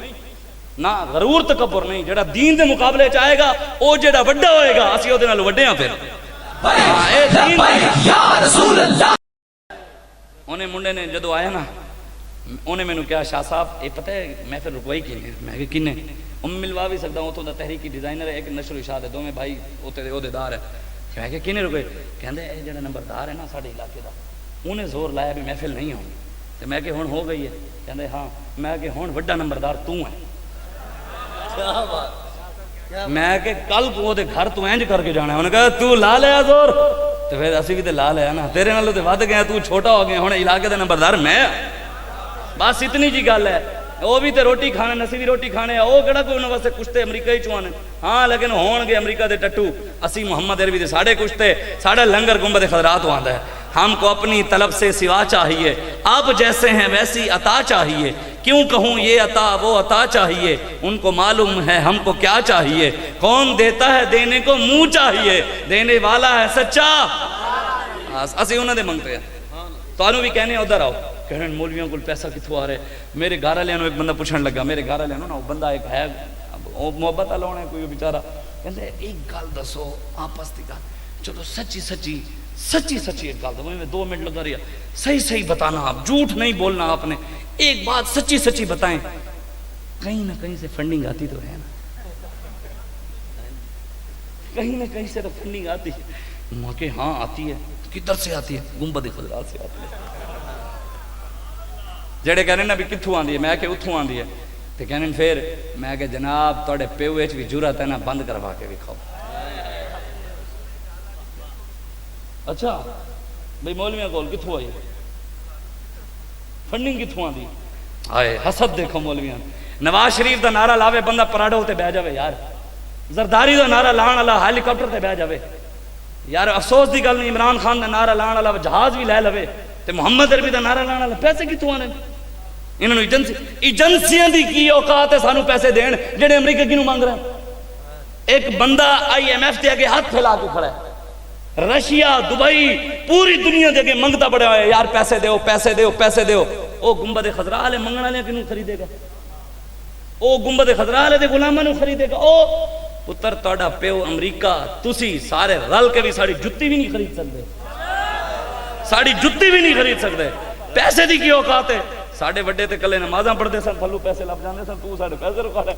نہ، غرور تکبر نہیں، جڑا دین دے مقابلے چ آئے گا وہ جڑا وڈا ہوئے گا اسی وہ نال وڈے ہاں، پھر انہیں منڈے نے جدو آیا نا انہیں میں نے کہا شاہ صاحب یہ پتہ ہے میں پھر رکوائی کینے، میں کہ کنے ملوا بھی سکتا ہوں، اتوں دا تحریکی ڈیزائنر ہے، ایک نشر و اشاعت ہے، دونوں بھائی اتنے عہدیدار ہے، میں کہ کنے رکے، کہندے اے جڑا نمبردار ہے نا ساڈے علاقے دا انہیں زور لایا بھی محفل نہیں ہونی، تو میں کہ ہن ہو گئی ہے، کہندے ہاں، میں کہ ہن وڈا نمبردار تو ہے، میں کہ کل کو دے گھر تو اینج کر کے جانا ہے، انہوں نے کہا تو لا لیا زور، تو پھر اسی بھی تے لا لیا نا، تیرے نالوں تے ود گیا، تو چھوٹا ہو گیا، ہن علاقے دا نمبردار میں، بس اتنی جی گل ہے، وہ بھی تے روٹی کھانے نسی بھی روٹی کھانے، وہ کہڑا کوئی انہوں واسطے کچھ تے امریکہ ہی چوانے، ہاں لیکن ہون گے امریکہ دے ٹٹو، اسی محمد عربی دے ساڑھے کچھ تے ساڑھا لنگر گنبد خضرات وہاں ہے، ہم کو اپنی طلب سے سوا چاہیے، آپ جیسے ہیں ویسی عطا چاہیے، کیوں کہوں یہ عطا وہ عطا چاہیے، ان کو معلوم ہے ہم کو کیا چاہیے، کون دیتا ہے دینے کو منہ چاہیے، دینے والا ہے سچا، اسی انہوں نے منگتے ہیں، تو انہوں بھی کہنے ادھر آؤ، کہنے مولویوں کو پیسہ کتوں آ رہے، میرے گھر والے ایک بندہ پوچھنے لگا، میرے گھر والے نا وہ بندہ ایک ہے محبت والا ہونا ہے کوئی بیچارہ، کہتے ایک گل دسو آپس کی گل، چلو سچی ایک گل دو، میں 2 منٹ لگا رہا، صحیح بتانا، آپ جھوٹ نہیں بولنا، آپ نے ایک بات سچی بتائیں، کہیں نہ کہیں سے فنڈنگ آتی تو ہے نا، کہیں نہ کہیں سے تو فنڈنگ آتی ہے، ماں کہ ہاں آتی ہے، کدھر سے آتی ہے، گنبد خضرات سے آتی ہے، جڑے کہنے نا بھی کتھوں آندی ہے، میں کہ اتھوں آندی ہے، تو کہنے پھر میں کہ جناب توڑے پیو ایچ بھی جرات ہے نا بند کروا کے بھی کھاؤ، اچھا بھئی مولویاں کول کتھوں آئی فنڈنگ کتھوں آندی، آئے حسد دیکھو مولویاں، نواز شریف دا نعرہ لاوے بندہ پراڈو تے بہ جاوے یار، زرداری دا نعرہ لان والا ہیلی کاپٹر تے بہ جاوے یار، افسوس دی گل نہیں، عمران خان دا نعرہ لان والا جہاز بھی لے لوے، تے محمد عربی دا نعرہ لان والا پیسے کتھوں آنے، انہوں نے ایجنسیاں دی کی اوقات ہے سانو پیسے دین جڑے امریکہ کینوں مانگ رہے ہیں، ایک بندہ IMF دے اگے ہاتھ پھیلا کے کھڑا ہے، رشیا دبئی پوری دنیا دے اگے منگتا پڑا ہے یار پیسے دیو، او گنبد خضراء والے منگن والے کینوں خریدے گا، او گنبد خضراء والے دے غلاماں نوں خریدے گا، او پتر تہاڈا پیو امریکہ، تسی سارے رل کے بھی ساڑی جُتی بھی نہیں خرید سکتے، ساڑی جُتی بھی نہیں خرید سکتے، پیسے دی کی اوقات ہے، ساڑھے وڈے تے کلے نمازاں پڑھتے سن، تھلو پیسے لب جاندے سن، تو ساڑھے پیسے رکھا رہے،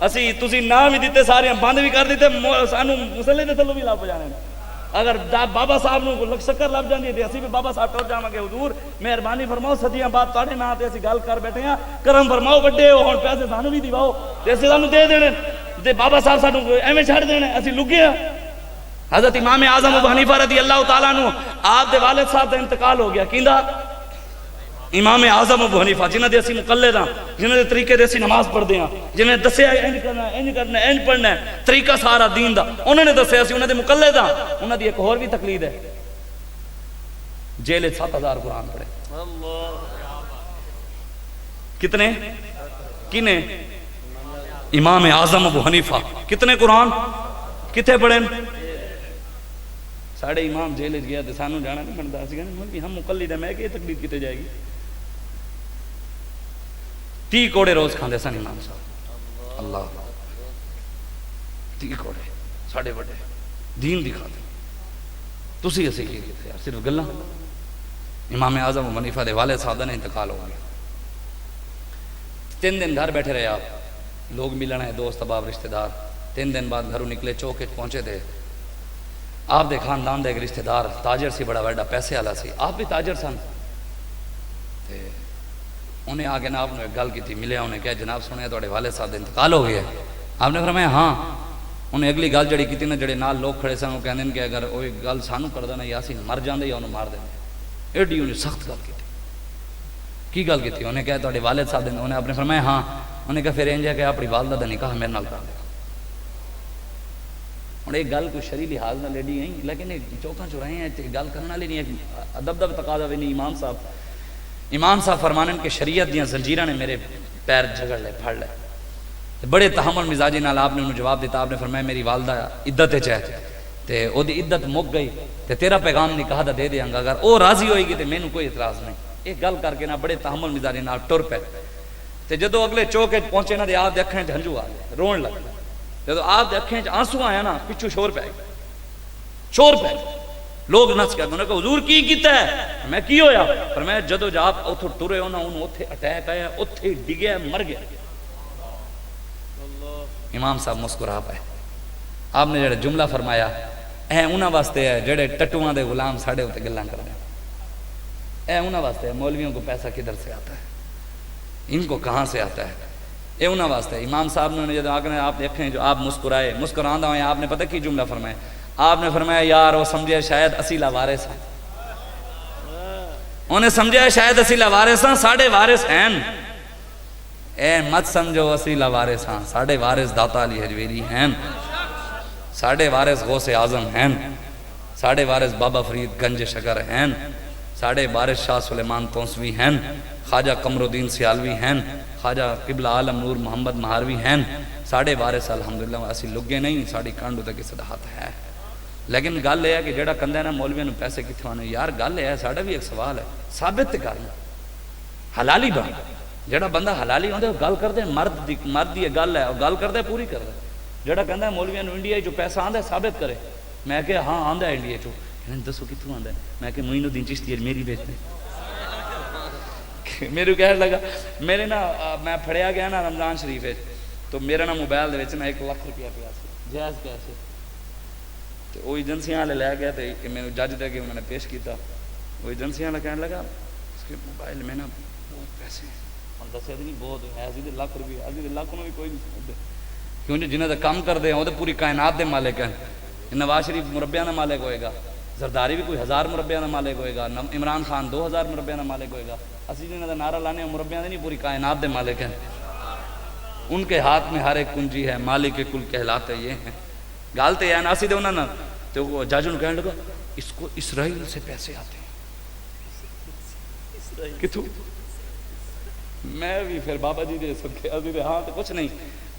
اسی تسی نہ بھی دیتے سارے بند بھی کر دیتے، سانو مسلے دے تھلو بھی لب جانے، اگر بابا صاحب نو شکر لب جاندی تے اسی بھی بابا صاحب ٹر جاواں گے، حضور مہربانی فرماؤ صدیاں بعد تواڈے نام تے اسی گل کر بیٹھے ہاں، کرم فرماؤ وڈے ہو ہن پیسے سانو بھی دیواؤ تے اسی سانو دے دینے تے بابا صاحب سانو ایویں چھڑ دینے، اسی لگے ہاں۔ حضرت امام اعظم ابو حنیفہ رضی اللہ تعالیٰ عنہ آپ دے والد صاحب دا انتقال ہو گیا، کیندا امام اعظم ابو حنیفہ جنہاں دے اسی مقلد ہاں، جنہاں دے طریقے دے اسی نماز پڑھدے ہاں، جنہاں نے دسیا انج کرنا ہے انج کرنا ہے انج پڑھنا ہے، طریقہ سارا دین دا انہوں نے دسیا سی، انہاں دے مقلد ہاں۔ انہاں دی ایک اور بھی تقلید ہے، جیل 7000 قرآن پڑھے۔ کتنے؟ کنے؟ امام اعظم ابو حنیفہ کتنے قرآن کتنے پڑھیں؟ ساڑھے امام جیل گیا تو سانو جانا نہیں بنتا، اسی کہنے ہم مقلد ہیں، میں کہ یہ تقلید کیتے جائے گی؟ 30 کوڑے روز کھاندے سن امام صاحب، اللہ 30 کوڑے ساڑھے بڑے دین دکھا دے، تسی اسی کی کیتے یار صرف گلہ۔ امام اعظم ابو حنیفہ دے والد صاحب نے انتقال ہو گیا، 3 دن گھر بیٹھے رہے آپ، لوگ ملنا ہے، دوست احباب رشتہ دار۔ 3 دن بعد گھروں نکلے، چوک پہنچے تھے، آپ دے خاندان دے ایک رشتہ دار تاجر سی، بڑا بڑا پیسے والا سی، آپ بھی تاجر سن، تے انہیں آگے نا آپ نے ایک گل کی تھی، ملے انہیں کہا جناب سنے تھوڑے والد صاحب دے انتقال ہو گیا۔ آپ نے فرمایا ہاں۔ انہیں اگلی گل جڑی کی تھی نا، جڑے نال لوگ کھڑے سن، وہ کہندے کہ اگر وہ گل سانو کردہ نا یا اسی مر جاندے یا انہوں مار دیں، ایڈی انہیں سخت گل کی تھی۔ کی گل کی تھی؟ انہیں کہا تھوڑے والد صاحب دے، انہیں آپ نے فرمایا ہاں۔ انہیں کہا پھر انج ہے کہ اپنی والدہ دا نکاح میرے نال کر دے۔ اور ایک گل کوئی شرعی لحاظ نہ لیڈی ہیں، لیکن چوکاں چوراہے ہیں، گل کرنا لے نہیں ہے، ادب دا تقاضا بھی نہیں۔ امام صاحب فرمانن کہ شریعت دیاں زنجیراں نے میرے پیر جھگڑ لے، پھڑ لے۔ بڑے تحمل مزاجی نال آپ نے انہوں جواب دیتا، آپ نے فرمایا میری والدہ عدت وچ ہے تے او دی عدت مک گئی تے تیرا پیغام نکاح دا دے دیاں گا، اگر او راضی ہوئے گی تے مینوں کوئی اعتراض نہیں۔ ایک گل کر کے نا بڑے تحمل مزاجی نال ٹر پے تے جدو اگلے چوک پہنچے نا تے آپ دے اکھاں وچ ہنجو آ گئے، رون لگ گئے۔ جدو آپ دے اکھاں وچ آنسو آیا نا، پچھو شور پے گیا، شور پے گیا، لوگ نس گئے۔ انہوں نے کہا حضور کی کیتا ہے؟ میں کی ہویا؟ پر میں جدو جا آپ اتھو ٹرے ہونا، انہوں اتھے اٹیک آیا، اتھے ڈگیا، مر گیا۔ امام صاحب مسکرا پائے۔ آپ نے جڑے جملہ فرمایا اے انہاں واسطے ہے جڑے ٹٹوہاں دے غلام ساڑے ہوتے گلاں کر دیں، اے انہاں واسطے ہے۔ مولویوں کو پیسہ کدھر سے آتا ہے، ان کو کہاں سے آتا ہے؟ اے انہاں واسطے ہے۔ امام صاحب نے جب آگے آپ دیکھیں جو آپ مسکرائے، مسکراندہ ہوئے، آپ نے پتہ کی جملہ فرمایا؟ آپ نے فرمایا یار وہ سمجھے شاید اسی لاوارث ہیں، انہیں سمجھے شاید اسی لاوارث ہیں، ساڑھے وارث ہیں۔ اے مت سمجھو اسی لاوارث ہیں، ساڑھے وارث داتا علی حجویری ہیں، ساڑھے وارث غوث اعظم ہیں، ساڑھے وارث بابا فرید گنج شکر ہیں، ساڑھے وارث شاہ سلیمان تونسوی ہیں، خواجہ قمر الدین سیالوی ہیں، خواجہ قبلہ عالم نور محمد مہاروی ہیں، ساڑھے وارث الحمدللہ اسی لگے نہیں، ساڑھی کانڈو تک اس دہات ہے۔ لیکن گل یہ ہے کہ جڑا کندہ نا مولویوں نے پیسے کتھے آنے، یار گل ہے ساڑھا بھی ایک سوال ہے، ثابت کرنا حلالی بن، جڑا بندہ حلالی ہوندے وہ گل کر دے، مرد دی گل ہے، وہ گل کر دے پوری کر دے۔ جڑا کہندہ ہے مولویوں نے انڈیا جو پیسہ آندہ ہے ثابت کرے، میں کہ ہاں آندہ ہے انڈیا جو، کہنے دسو کتھوں آندہ ہے، میں کہ معین الدین چشتی میری بیچتے میرے کہنے لگا، میرے نا میں پھڑیا گیا نا رمضان شریف ہے تو میرا نا موبائل دے وچ نا 1 لاکھ روپیہ پیا سی جائز پیسے، تو وہ ایجنسیاں والے لے گیا تو میں جج دے کے انہوں نے پیش کیتا، وہ ایجنسیاں والے کہنے لگا اس کے موبائل میں نا بہت پیسے ہیں، ہم دسیا نہیں بہت ہے، ازی دے لاکھ روپیہ، ازی دے لاکھ نو بھی کوئی نہیں سمجھتے، کیونکہ جنہیں دا کام کر دے ہیں وہ تو پوری کائنات دے مالک ہیں۔ نواز شریف مربیاں دا مالک ہوئے گا، زرداری بھی کوئی 1000 مربیاں دا مالک ہوئے گا، عمران خان 2000 مربیاں دا مالک ہوئے گا، اسی جنہیں دا نعرہ لانے مربیاں دے نہیں پوری کائنات دے مالک ہیں۔ ان کے ہاتھ میں ہر ایک کنجی ہے، مالک کل کہلاتے یہ ہیں۔ گالتے ہیں ناسی دے انہوں نے تو وہ جاج نے کہنے لگا اس کو اسرائیل سے پیسے آتے ہیں، کتھوں؟ میں بھی پھر بابا جی دے سکے ابھی ہاں تو کچھ نہیں،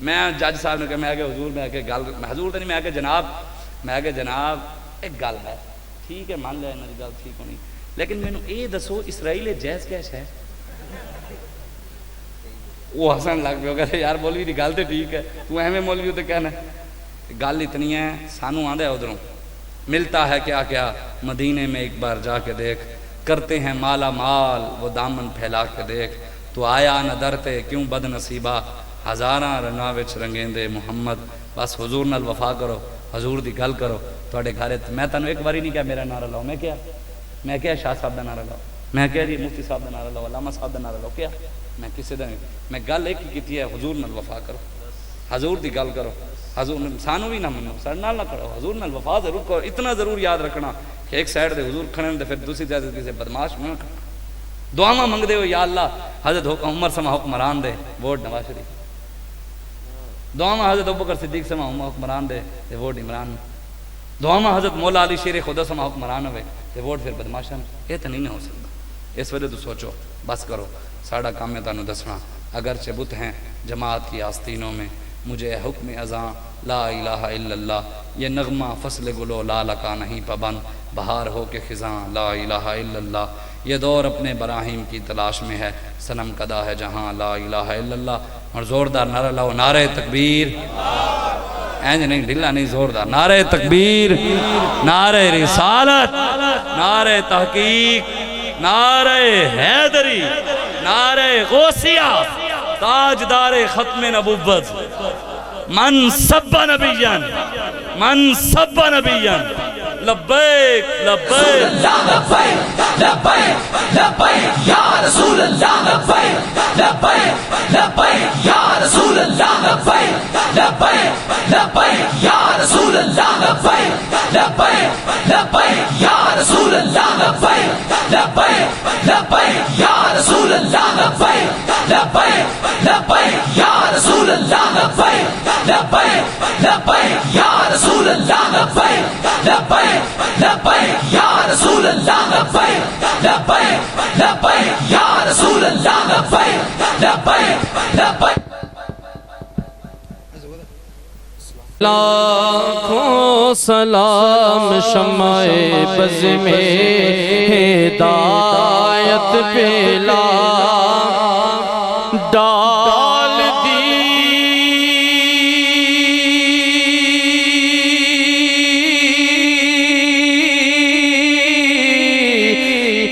میں جج صاحب نے کہا میں آگے حضور میں آگے گل حضور تو نہیں، میں آگے جناب ایک گل ہے ٹھیک ہے مان لیا انہوں نے گل ٹھیک ہونی، لیکن میں نے یہ دسو اسرائیل جائز کیش ہے؟ وہ ہسن لگ پہ کہ یار مولوی دی گل تو ٹھیک ہے، تو ایویں مولوی تو کہنا گل اتنی ہے، سانو آندہ ہے ادھروں ملتا ہے کیا کیا مدینے میں ایک بار جا کے دیکھ، کرتے ہیں مالا مال وہ دامن پھیلا کے دیکھ، تو آیا نہ درتے کیوں بد نصیبہ ہزاراں رنگاں وچ رنگیندے محمد، بس حضور نال وفا کرو، حضور دی گل کرو، تھوڑے گھر میں تنوں ایک باری نہیں کہا میرا نعرہ لاؤ، میں کیا شاہ صاحب دا نعرہ لاؤ، میں کہہ جی مفتی صاحب دا نعرہ لاؤ، علامہ صاحب دا نعرہ لاؤ، کیا میں کسی دا نہیں، میں گل ایک ہی کی ہے حضور نال وفا کرو، حضور دی گل کرو، حضور سانو بھی نہ منو، سر نال نہ کرو، حضور نال وفا ضرور کرو، اتنا ضرور یاد رکھنا کہ ایک سائڈ دے حضور کھڑے دے پھر دوسری سائڈ کسی بدماش میں نہ کھڑنا، دعاواں منگدے ہو یا اللہ حضرت عمر سما حکمران دے ووٹ نواز شریف، دعاواں حضرت ابوبکر صدیق سما حکمران دے تے ووٹ عمران، دعاواں حضرت مولا علی شیر خدا سما حکمران ہوئے تے ووٹ پھر بدماشاں۔ یہ تو نہیں ہو سکتا۔ اس وجہ تو سوچو، بس کرو، ساڑا کام ہے تانوں دسنا، اگرچہ بت ہیں جماعت کی آستینوں میں، مجھے حکم ازاں لا الہ الا اللہ، یہ نغمہ فصل گلو لال کا نہیں پابند، بہار ہو کے خزاں لا الہ الا اللہ، یہ دور اپنے براہیم کی تلاش میں ہے، صنم کدا ہے جہاں لا الہ الا اللہ۔ اور زوردار نعرہ لاؤ، نعرہ تکبیر، اینج نہیں ڈھلا نہیں، زوردار نعرہ تکبیر، نعرہ رسالت، نعرہ تحقیق، نعرہ حیدری، نعرہ غوثیہ، تاجدار ختم نبوت، من سب نبیاں، من سب نبیاں، لبیک لبیک لبیک لبیک لبیک یا رسول اللہ، لبیک لبیک لبیک یا رسول اللہ، لبیک لبیک لبیک یا رسول اللہ، لبیک لبیک لبیک یا رسول اللہ، لبیک لبیک لبیک یا رسول اللہ، لبیک لبیک لبیک یا رسول اللہ، لبیک لبیک لبیک یا رسول اللہ، لبیک لبیک لبیک یا رسول اللہ، لبیک لبیک لبیک یا رسول اللہ، لبیک لبیک لبیک۔ لاکھوں سلام شمع بز میں ہدایت پہ ڈال دی،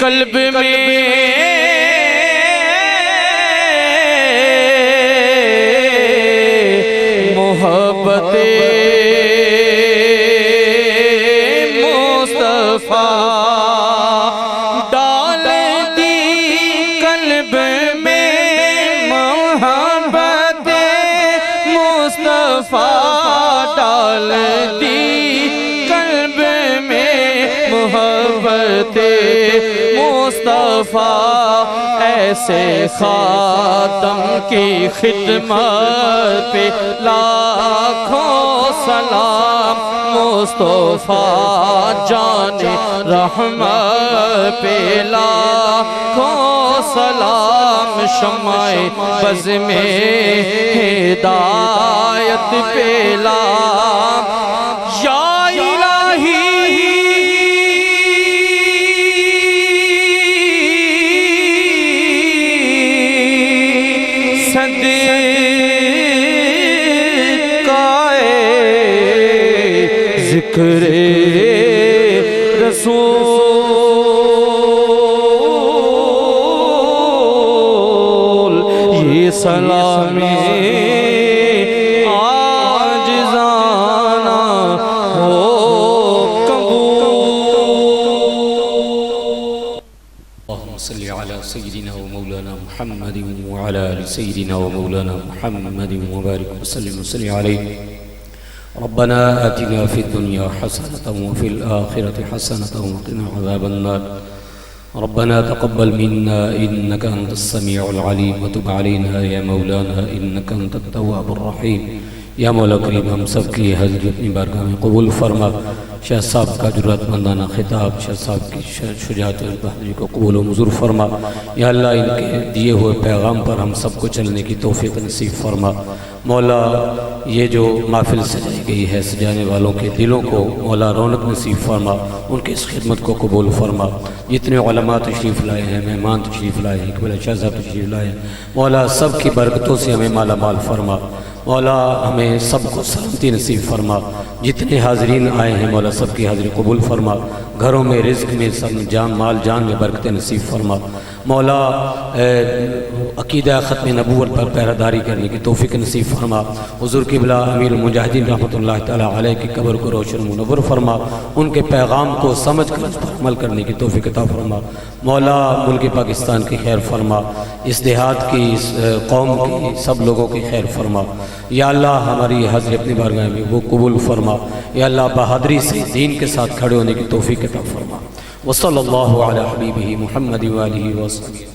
قلب میں محبت مصطفیٰ ڈال دی، قلب میں محبت مصطفیٰ ڈال دی، قلب میں محبت مصطفیٰ، ایسے خاتم کی خدمت پہ لاکھوں سلام، مصطفیٰ جان رحمت پہ لاکھوں سلام، شمع بز میں ہدایت پہ یا ذکر رسول، یہ سلامی عاجزانہ ہو قبول۔ اللهم صل على سيدنا ومولانا محمد وعلى آل سيدنا ومولانا محمد وبارك وسلم عليه۔ ربنا آتنا في الدنيا حسنة وفي الآخرة حسنة وقنا عذاب النار۔ ربنا تقبل منا إنك أنت السميع العليم وتب علينا يا مولانا إنك أنت التواب الرحيم۔ یا مولا کریم ہم سب کی حضرت اپنی بارگاہ میں قبول فرما، شاہ صاحب کا جرات مندانہ خطاب، شاہ صاحب کی شجاعت بہادری کو قبول و منظور فرما۔ یا اللہ ان کے دیے ہوئے پیغام پر ہم سب کو چلنے کی توفیق نصیب فرما۔ مولا یہ جو محفل سجائی گئی ہے، سجانے والوں کے دلوں کو مولا رونق نصیب فرما، ان کی اس خدمت کو قبول فرما۔ جتنے علماء تشریف لائے ہیں، مہمان تشریف لائے ہیں، اقبال شاہ صاحب تشریف لائے ہیں، مولا سب کی برکتوں سے ہمیں مالا مال فرما۔ مولا ہمیں سب کو سلامتی نصیب فرما۔ جتنے حاضرین آئے ہیں مولا سب کی حاضری قبول فرما، گھروں میں رزق میں سب جان مال جان میں برکت نصیب فرما۔ مولا عقیدہ ختم نبوت پر پہراداری کرنے کی توفیق نصیب فرما۔ حضور قبلہ امیر المجاہدین رحمۃ اللہ تعالیٰ علیہ کی قبر کو روشن منور فرما، ان کے پیغام کو سمجھ کر اس پر عمل کرنے کی توفیق عطا فرما۔ مولا ملک پاکستان کی خیر فرما، اس دیہات کی اس قوم کی سب لوگوں کی خیر فرما۔ یا اللہ ہماری حاضری اپنی بارگاہ میں وہ قبول فرما۔ یا اللہ بہادری سے دین کے ساتھ کھڑے ہونے کی توفیق عطا فرما۔ وصلی اللہ علی حبیبہ محمد وآلہ وصحبہ۔